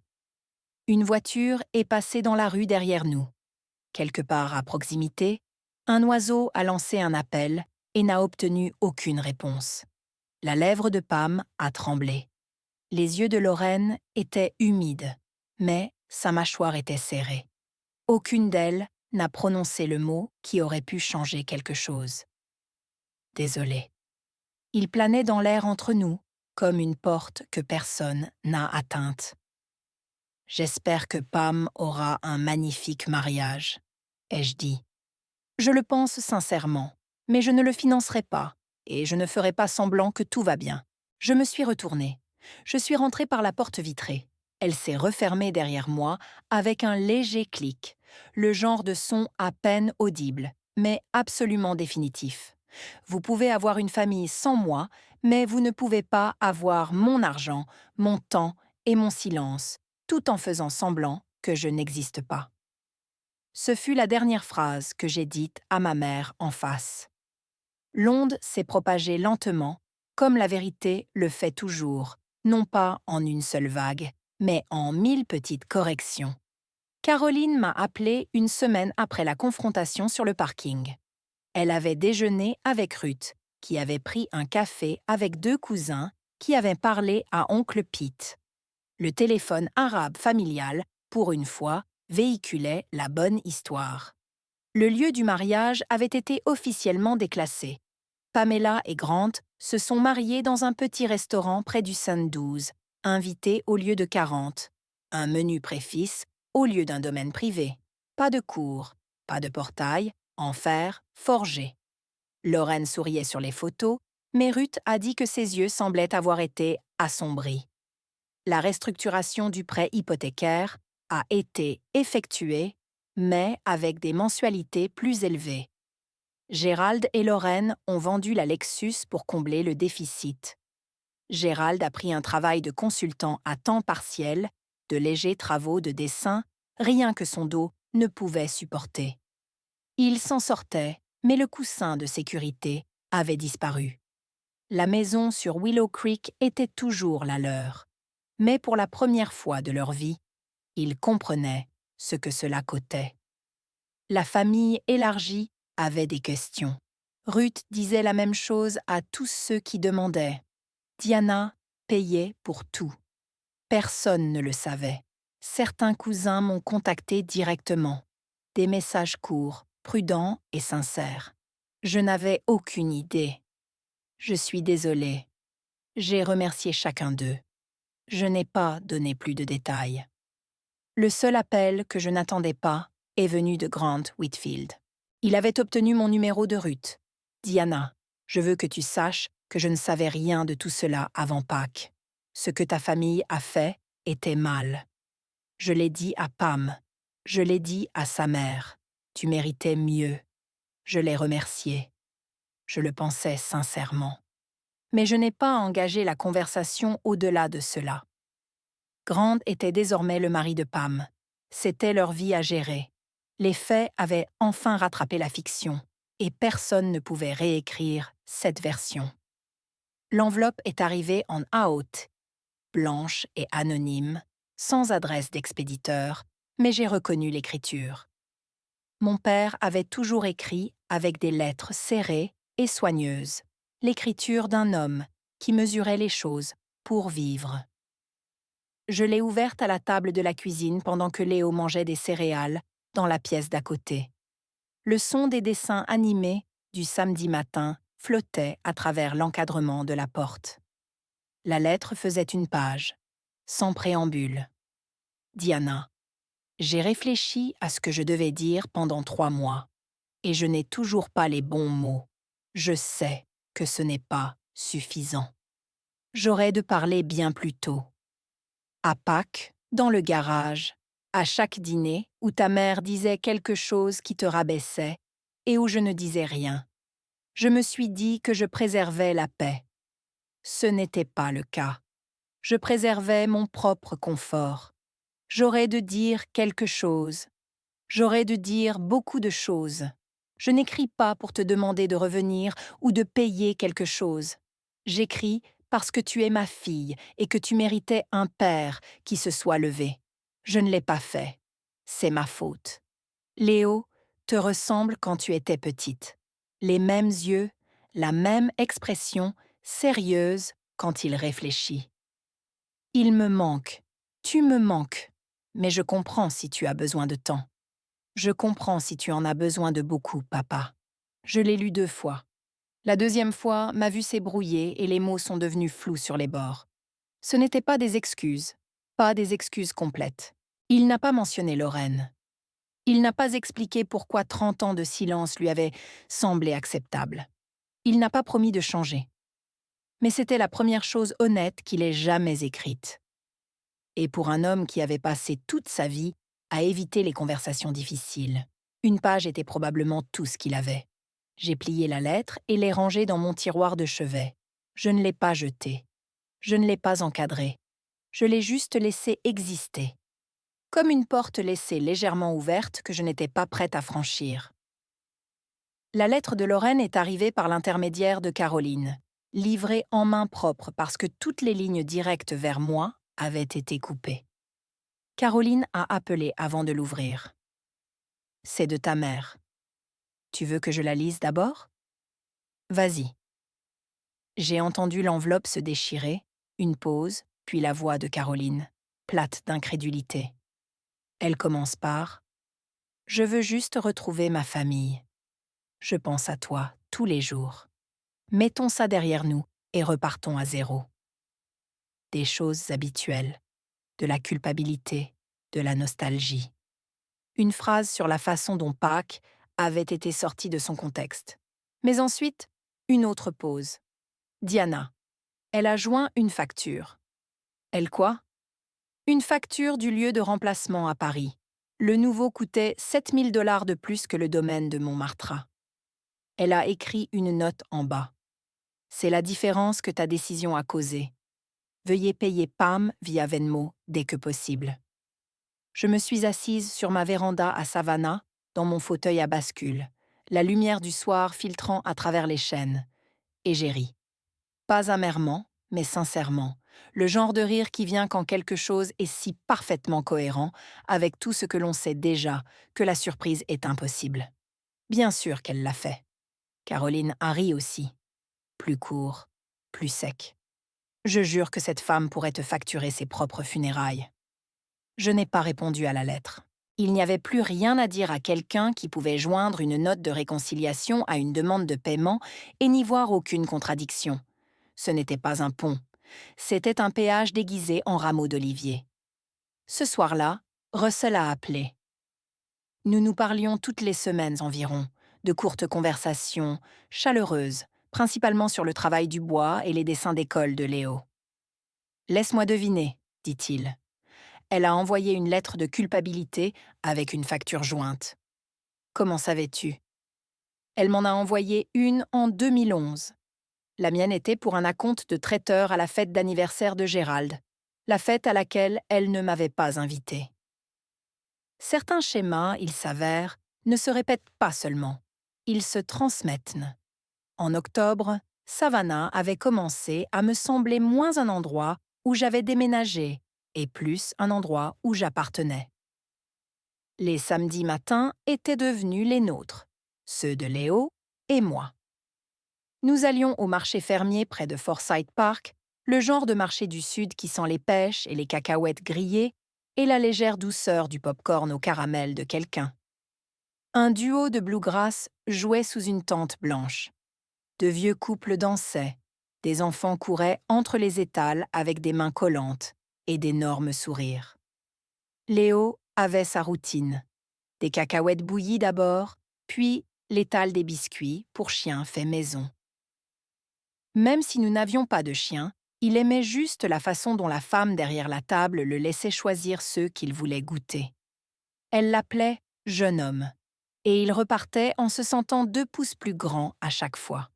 Une voiture est passée dans la rue derrière nous. Quelque part à proximité, un oiseau a lancé un appel et n'a obtenu aucune réponse. La lèvre de Pam a tremblé. Les yeux de Lorraine étaient humides, mais sa mâchoire était serrée. Aucune d'elles n'a prononcé le mot qui aurait pu changer quelque chose. Désolée. Il planait dans l'air entre nous, comme une porte que personne n'a atteinte. J'espère que Pam aura un magnifique mariage, ai-je dit. Je le pense sincèrement, mais je ne le financerai pas, et je ne ferai pas semblant que tout va bien. Je me suis retournée. Je suis rentrée par la porte vitrée. Elle s'est refermée derrière moi avec un léger clic, le genre de son à peine audible, mais absolument définitif. Vous pouvez avoir une famille sans moi, mais vous ne pouvez pas avoir mon argent, mon temps et mon silence, tout en faisant semblant que je n'existe pas. Ce fut la dernière phrase que j'ai dite à ma mère en face. L'onde s'est propagée lentement, comme la vérité le fait toujours, non pas en une seule vague, mais en 1000 petites corrections. Caroline m'a appelée une semaine après la confrontation sur le parking. Elle avait déjeuné avec Ruth, qui avait pris un café avec deux cousins qui avaient parlé à oncle Pete. Le téléphone arabe familial, pour une fois, véhiculait la bonne histoire. Le lieu du mariage avait été officiellement déclassé. Pamela et Grant se sont mariés dans un petit restaurant près du Saint 12, invités au lieu de 40. Un menu préfixe au lieu d'un domaine privé. Pas de cour, pas de portail, en fer, forgé. Lorraine souriait sur les photos, mais Ruth a dit que ses yeux semblaient avoir été assombris. La restructuration du prêt hypothécaire a été effectuée, mais avec des mensualités plus élevées. Gérald et Lorraine ont vendu la Lexus pour combler le déficit. Gérald a pris un travail de consultant à temps partiel, de légers travaux de dessin, rien que son dos ne pouvait supporter. Il s'en sortait, mais le coussin de sécurité avait disparu. La maison sur Willow Creek était toujours la leur. Mais pour la première fois de leur vie, ils comprenaient ce que cela coûtait. La famille élargie avait des questions. Ruth disait la même chose à tous ceux qui demandaient. Diana payait pour tout. Personne ne le savait. Certains cousins m'ont contacté directement. Des messages courts, prudents et sincères. Je n'avais aucune idée. Je suis désolée. J'ai remercié chacun d'eux. Je n'ai pas donné plus de détails. Le seul appel que je n'attendais pas est venu de Grant Whitfield. Il avait obtenu mon numéro de Ruth. Diana, je veux que tu saches que je ne savais rien de tout cela avant Pâques. Ce que ta famille a fait était mal. Je l'ai dit à Pam. Je l'ai dit à sa mère. Tu méritais mieux. Je l'ai remercié. Je le pensais sincèrement. Mais je n'ai pas engagé la conversation au-delà de cela. Grant était désormais le mari de Pam. C'était leur vie à gérer. Les faits avaient enfin rattrapé la fiction, et personne ne pouvait réécrire cette version. L'enveloppe est arrivée en haute, blanche et anonyme, sans adresse d'expéditeur, mais j'ai reconnu l'écriture. Mon père avait toujours écrit avec des lettres serrées et soigneuses, l'écriture d'un homme qui mesurait les choses pour vivre. Je l'ai ouverte à la table de la cuisine pendant que Léo mangeait des céréales dans la pièce d'à côté. Le son des dessins animés du samedi matin flottait à travers l'encadrement de la porte. La lettre faisait une page, sans préambule. Diana, j'ai réfléchi à ce que je devais dire pendant 3 mois, et je n'ai toujours pas les bons mots. Je sais que ce n'est pas suffisant. J'aurais de parler bien plus tôt. À Pâques, dans le garage, à chaque dîner où ta mère disait quelque chose qui te rabaissait et où je ne disais rien. Je me suis dit que je préservais la paix. Ce n'était pas le cas. Je préservais mon propre confort. J'aurais de dire quelque chose. J'aurais de dire beaucoup de choses. Je n'écris pas pour te demander de revenir ou de payer quelque chose. J'écris parce que tu es ma fille et que tu méritais un père qui se soit levé. Je ne l'ai pas fait. C'est ma faute. Léo te ressemble quand tu étais petite. Les mêmes yeux, la même expression, sérieuse quand il réfléchit. Il me manque. Tu me manques. Mais je comprends si tu as besoin de temps. Je comprends si tu en as besoin de beaucoup, papa. Je l'ai lu 2 fois. La deuxième fois, ma vue s'est brouillée et les mots sont devenus flous sur les bords. Ce n'étaient pas des excuses, pas des excuses complètes. Il n'a pas mentionné Lorraine. Il n'a pas expliqué pourquoi 30 ans de silence lui avaient semblé acceptables. Il n'a pas promis de changer. Mais c'était la première chose honnête qu'il ait jamais écrite. Et pour un homme qui avait passé toute sa vie à éviter les conversations difficiles, une page était probablement tout ce qu'il avait. J'ai plié la lettre et l'ai rangée dans mon tiroir de chevet. Je ne l'ai pas jetée. Je ne l'ai pas encadrée. Je l'ai juste laissée exister. Comme une porte laissée légèrement ouverte que je n'étais pas prête à franchir. La lettre de Lorraine est arrivée par l'intermédiaire de Caroline, livrée en main propre parce que toutes les lignes directes vers moi avaient été coupées. Caroline a appelé avant de l'ouvrir. « C'est de ta mère. Tu veux que je la lise d'abord ? Vas-y. » J'ai entendu l'enveloppe se déchirer, une pause, puis la voix de Caroline, plate d'incrédulité. Elle commence par « Je veux juste retrouver ma famille. Je pense à toi tous les jours. Mettons ça derrière nous et repartons à zéro. » Des choses habituelles, de la culpabilité, de la nostalgie. Une phrase sur la façon dont Pâques avait été sortie de son contexte. Mais ensuite, une autre pause. Diana. Elle a joint une facture. Elle quoi? Une facture du lieu de remplacement à Paris. Le nouveau coûtait 7 000 $ de plus que le domaine de Montmartre. Elle a écrit une note en bas. C'est la différence que ta décision a causée. Veuillez payer Pam via Venmo dès que possible. Je me suis assise sur ma véranda à Savannah, dans mon fauteuil à bascule, la lumière du soir filtrant à travers les chênes, et j'ai ri. Pas amèrement, mais sincèrement, le genre de rire qui vient quand quelque chose est si parfaitement cohérent avec tout ce que l'on sait déjà que la surprise est impossible. Bien sûr qu'elle l'a fait. Caroline a ri aussi. Plus court, plus sec. Je jure que cette femme pourrait te facturer ses propres funérailles. Je n'ai pas répondu à la lettre. Il n'y avait plus rien à dire à quelqu'un qui pouvait joindre une note de réconciliation à une demande de paiement et n'y voir aucune contradiction. Ce n'était pas un pont. C'était un péage déguisé en rameau d'olivier. Ce soir-là, Russell a appelé. Nous nous parlions toutes les semaines environ, de courtes conversations, chaleureuses, principalement sur le travail du bois et les dessins d'école de Léo. « Laisse-moi deviner, dit-il. Elle a envoyé une lettre de culpabilité avec une facture jointe. Comment savais-tu? Elle m'en a envoyé une en 2011. La mienne était pour un acompte de traiteur à la fête d'anniversaire de Gérald, la fête à laquelle elle ne m'avait pas invitée. Certains schémas, il s'avère, ne se répètent pas seulement, ils se transmettent. En octobre, Savannah avait commencé à me sembler moins un endroit où j'avais déménagé et plus un endroit où j'appartenais. Les samedis matins étaient devenus les nôtres, ceux de Léo et moi. Nous allions au marché fermier près de Forsyth Park Le genre de marché du Sud qui sent les pêches et les cacahuètes grillées et la légère douceur du pop-corn au caramel de quelqu'un. Un duo de bluegrass jouait sous une tente blanche. De vieux couples dansaient. Des enfants couraient entre les étals avec des mains collantes et d'énormes sourires. Léo avait sa routine. Des cacahuètes bouillies d'abord, puis l'étal des biscuits pour chien fait maison. Même si nous n'avions pas de chien, il aimait juste la façon dont la femme derrière la table le laissait choisir ceux qu'il voulait goûter. Elle l'appelait « jeune homme », et il repartait en se sentant 2 pouces plus grand à chaque fois.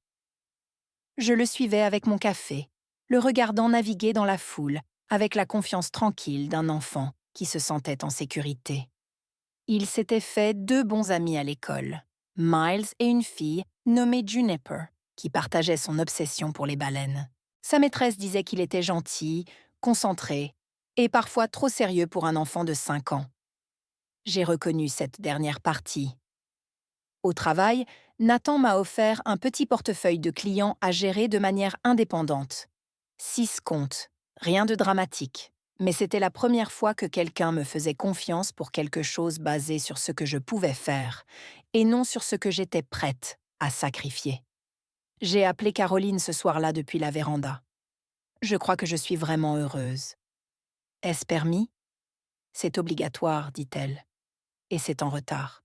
Je le suivais avec mon café, le regardant naviguer dans la foule, avec la confiance tranquille d'un enfant qui se sentait en sécurité. Il s'était fait 2 bons amis à l'école, Miles et une fille nommée Juniper, qui partageait son obsession pour les baleines. Sa maîtresse disait qu'il était gentil, concentré et parfois trop sérieux pour un enfant de 5 ans. J'ai reconnu cette dernière partie. Au travail, Nathan m'a offert un petit portefeuille de clients à gérer de manière indépendante. 6 comptes, rien de dramatique, mais c'était la première fois que quelqu'un me faisait confiance pour quelque chose basé sur ce que je pouvais faire, et non sur ce que j'étais prête à sacrifier. J'ai appelé Caroline ce soir-là depuis la véranda. Je crois que je suis vraiment heureuse. Est-ce permis? C'est obligatoire, dit-elle, et c'est en retard.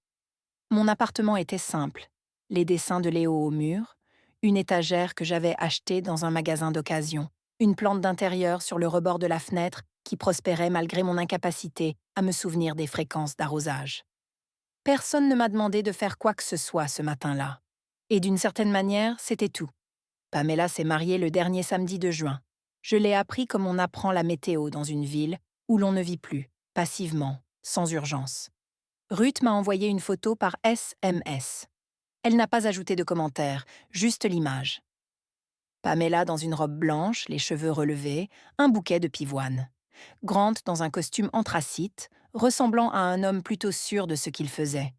Mon appartement était simple, les dessins de Léo au mur, une étagère que j'avais achetée dans un magasin d'occasion, une plante d'intérieur sur le rebord de la fenêtre qui prospérait malgré mon incapacité à me souvenir des fréquences d'arrosage. Personne ne m'a demandé de faire quoi que ce soit ce matin-là. Et d'une certaine manière, c'était tout. Pamela s'est mariée le dernier samedi de juin. Je l'ai appris comme on apprend la météo dans une ville où l'on ne vit plus, passivement, sans urgence. Ruth m'a envoyé une photo par SMS. Elle n'a pas ajouté de commentaire, juste l'image. Pamela dans une robe blanche, les cheveux relevés, un bouquet de pivoine. Grant dans un costume anthracite, ressemblant à un homme plutôt sûr de ce qu'il faisait.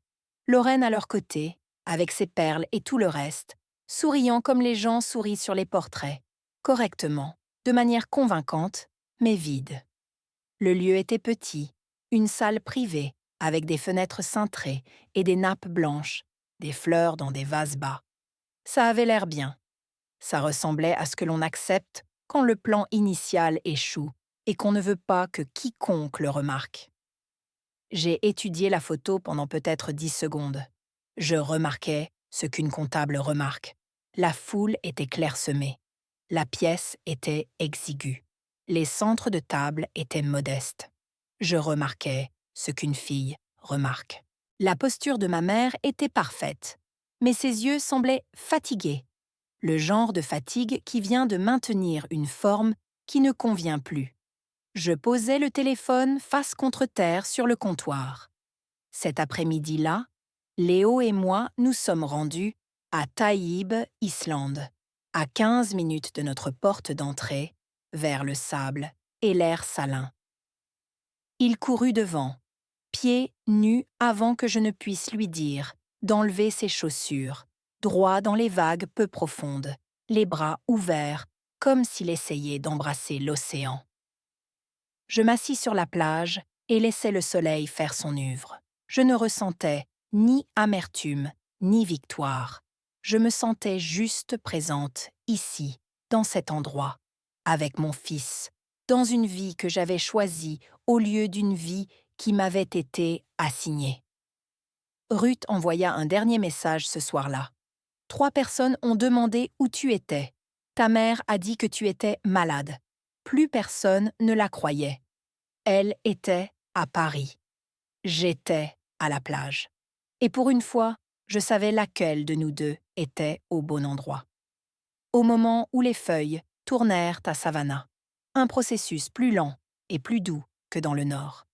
Lorraine à leur côté, avec ses perles et tout le reste, souriant comme les gens sourient sur les portraits, correctement, de manière convaincante, mais vide. Le lieu était petit, une salle privée, avec des fenêtres cintrées et des nappes blanches, des fleurs dans des vases bas. Ça avait l'air bien. Ça ressemblait à ce que l'on accepte quand le plan initial échoue et qu'on ne veut pas que quiconque le remarque. J'ai étudié la photo pendant peut-être 10 secondes. Je remarquais ce qu'une comptable remarque. La foule était clairsemée. La pièce était exiguë. Les centres de table étaient modestes. Je remarquais ce qu'une fille remarque. La posture de ma mère était parfaite, mais ses yeux semblaient fatigués. Le genre de fatigue qui vient de maintenir une forme qui ne convient plus. Je posais le téléphone face contre terre sur le comptoir. Cet après-midi-là, Léo et moi nous sommes rendus à Taïb, Islande, à 15 minutes de notre porte d'entrée, vers le sable et l'air salin. Il courut devant, pieds nus avant que je ne puisse lui dire d'enlever ses chaussures, droit dans les vagues peu profondes, les bras ouverts, comme s'il essayait d'embrasser l'océan. Je m'assis sur la plage et laissais le soleil faire son œuvre. Je ne ressentais ni amertume, ni victoire. Je me sentais juste présente, ici, dans cet endroit, avec mon fils, dans une vie que j'avais choisie au lieu d'une vie qui m'avait été assignée. Ruth envoya un dernier message ce soir-là. 3 personnes ont demandé où tu étais. Ta mère a dit que tu étais malade. Plus personne ne la croyait. Elle était à Paris. J'étais à la plage. Et pour une fois, je savais laquelle de nous deux était au bon endroit. Au moment où les feuilles tournèrent à Savannah, un processus plus lent et plus doux que dans le Nord.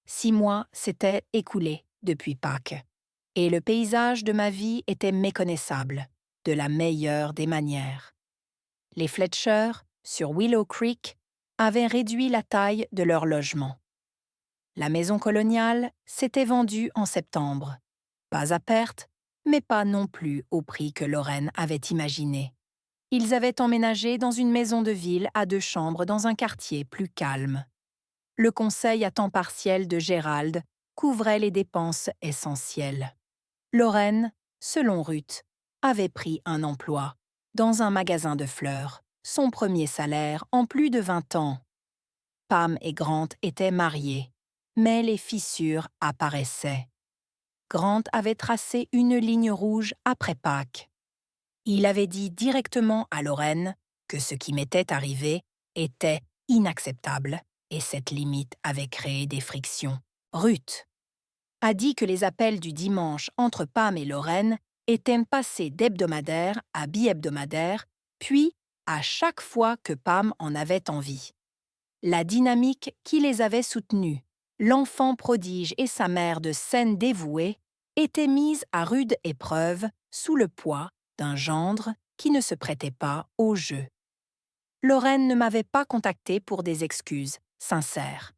6 mois s'étaient écoulés depuis Pâques, et le paysage de ma vie était méconnaissable, de la meilleure des manières. Les Fletcher, sur Willow Creek, avaient réduit la taille de leur logement. La maison coloniale s'était vendue en septembre, pas à perte, mais pas non plus au prix que Lorraine avait imaginé. Ils avaient emménagé dans une maison de ville à 2 chambres dans un quartier plus calme. Le conseil à temps partiel de Gérald couvrait les dépenses essentielles. Lorraine, selon Ruth, avait pris un emploi dans un magasin de fleurs, son premier salaire en plus de 20 ans. Pam et Grant étaient mariés, mais les fissures apparaissaient. Grant avait tracé une ligne rouge après Pâques. Il avait dit directement à Lorraine que ce qui m'était arrivé était inacceptable et cette limite avait créé des frictions. Ruth a dit que les appels du dimanche entre Pam et Lorraine étaient passés d'hebdomadaire à bi-hebdomadaire, puis à chaque fois que Pam en avait envie. La dynamique qui les avait soutenus, l'enfant prodige et sa mère de saine dévouée, était mise à rude épreuve sous le poids d'un gendre qui ne se prêtait pas au jeu. Lorraine ne m'avait pas contactée pour des excuses sincères.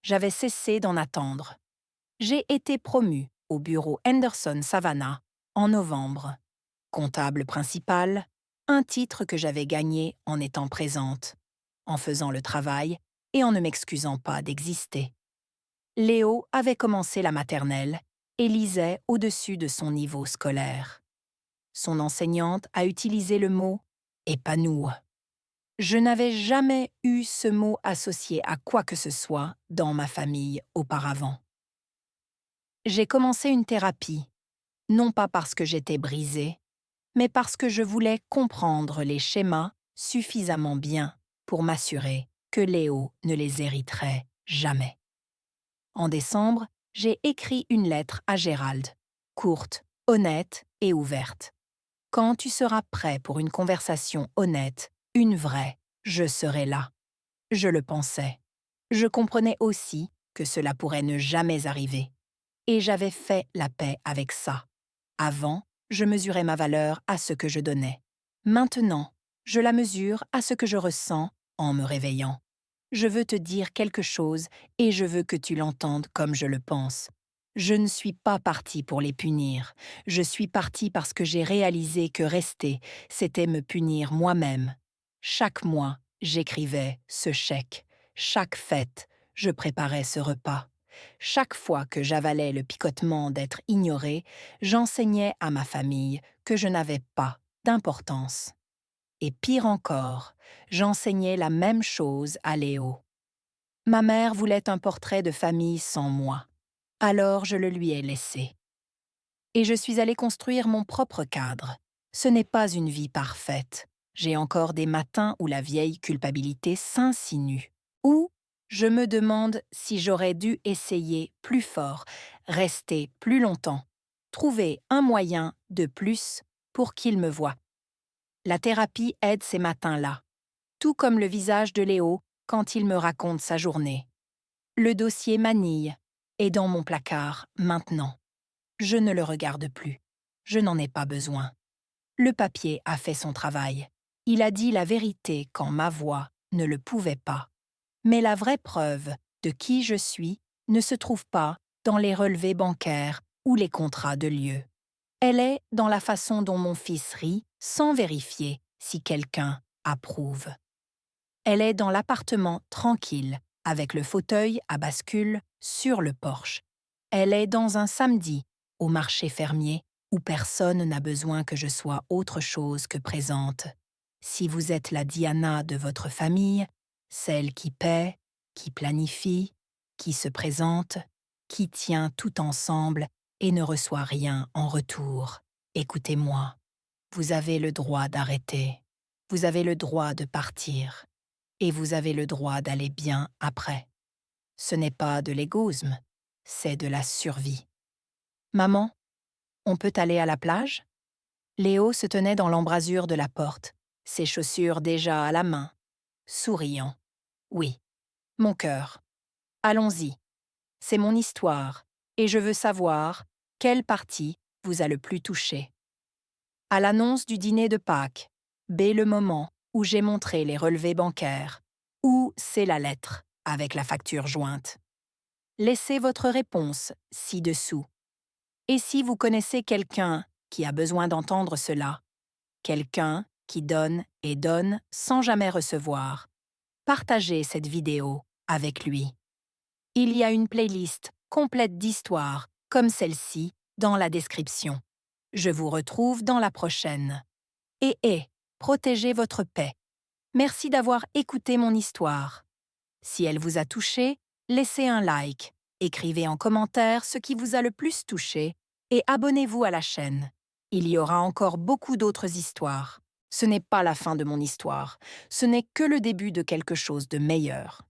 J'avais cessé d'en attendre. J'ai été promue au bureau Henderson Savannah en novembre. Comptable principal, un titre que j'avais gagné en étant présente, en faisant le travail et en ne m'excusant pas d'exister. Léo avait commencé la maternelle et lisait au-dessus de son niveau scolaire. Son enseignante a utilisé le mot « épanouir ». Je n'avais jamais eu ce mot associé à quoi que ce soit dans ma famille auparavant. J'ai commencé une thérapie, non pas parce que j'étais brisée, mais parce que je voulais comprendre les schémas suffisamment bien pour m'assurer que Léo ne les hériterait jamais. En décembre, j'ai écrit une lettre à Gérald, courte, honnête et ouverte. Quand tu seras prêt pour une conversation honnête, une vraie, je serai là. Je le pensais. Je comprenais aussi que cela pourrait ne jamais arriver. Et j'avais fait la paix avec ça. Avant, je mesurais ma valeur à ce que je donnais. Maintenant, je la mesure à ce que je ressens en me réveillant. Je veux te dire quelque chose et je veux que tu l'entendes comme je le pense. Je ne suis pas partie pour les punir. Je suis partie parce que j'ai réalisé que rester, c'était me punir moi-même. Chaque mois, j'écrivais ce chèque. Chaque fête, je préparais ce repas. Chaque fois que j'avalais le picotement d'être ignorée, j'enseignais à ma famille que je n'avais pas d'importance. Et pire encore, j'enseignais la même chose à Léo. Ma mère voulait un portrait de famille sans moi. Alors je le lui ai laissé. Et je suis allée construire mon propre cadre. Ce n'est pas une vie parfaite. J'ai encore des matins où la vieille culpabilité s'insinue. Ou je me demande si j'aurais dû essayer plus fort, rester plus longtemps, trouver un moyen de plus pour qu'il me voie. La thérapie aide ces matins-là, tout comme le visage de Léo quand il me raconte sa journée. Le dossier Manille est dans mon placard maintenant. Je ne le regarde plus. Je n'en ai pas besoin. Le papier a fait son travail. Il a dit la vérité quand ma voix ne le pouvait pas. Mais la vraie preuve de qui je suis ne se trouve pas dans les relevés bancaires ou les contrats de lieu. Elle est dans la façon dont mon fils rit sans vérifier si quelqu'un approuve. Elle est dans l'appartement tranquille, avec le fauteuil à bascule sur le porche. Elle est dans un samedi, au marché fermier, où personne n'a besoin que je sois autre chose que présente. Si vous êtes la Diana de votre famille, celle qui paie, qui planifie, qui se présente, qui tient tout ensemble et ne reçoit rien en retour. Écoutez-moi, vous avez le droit d'arrêter, vous avez le droit de partir, et vous avez le droit d'aller bien après. Ce n'est pas de l'égoïsme, c'est de la survie. Maman, on peut aller à la plage? Léo se tenait dans l'embrasure de la porte, ses chaussures déjà à la main, souriant. Oui, mon cœur. Allons-y. C'est mon histoire, et je veux savoir quelle partie vous a le plus touché. À l'annonce du dîner de Pâques, B le moment où j'ai montré les relevés bancaires, ou c'est la lettre avec la facture jointe. Laissez votre réponse ci-dessous. Et si vous connaissez quelqu'un qui a besoin d'entendre cela, quelqu'un qui donne et donne sans jamais recevoir. Partagez cette vidéo avec lui. Il y a une playlist complète d'histoires, comme celle-ci, dans la description. Je vous retrouve dans la prochaine. Protégez votre paix. Merci d'avoir écouté mon histoire. Si elle vous a touché, laissez un like, écrivez en commentaire ce qui vous a le plus touché et abonnez-vous à la chaîne. Il y aura encore beaucoup d'autres histoires. Ce n'est pas la fin de mon histoire, ce n'est que le début de quelque chose de meilleur.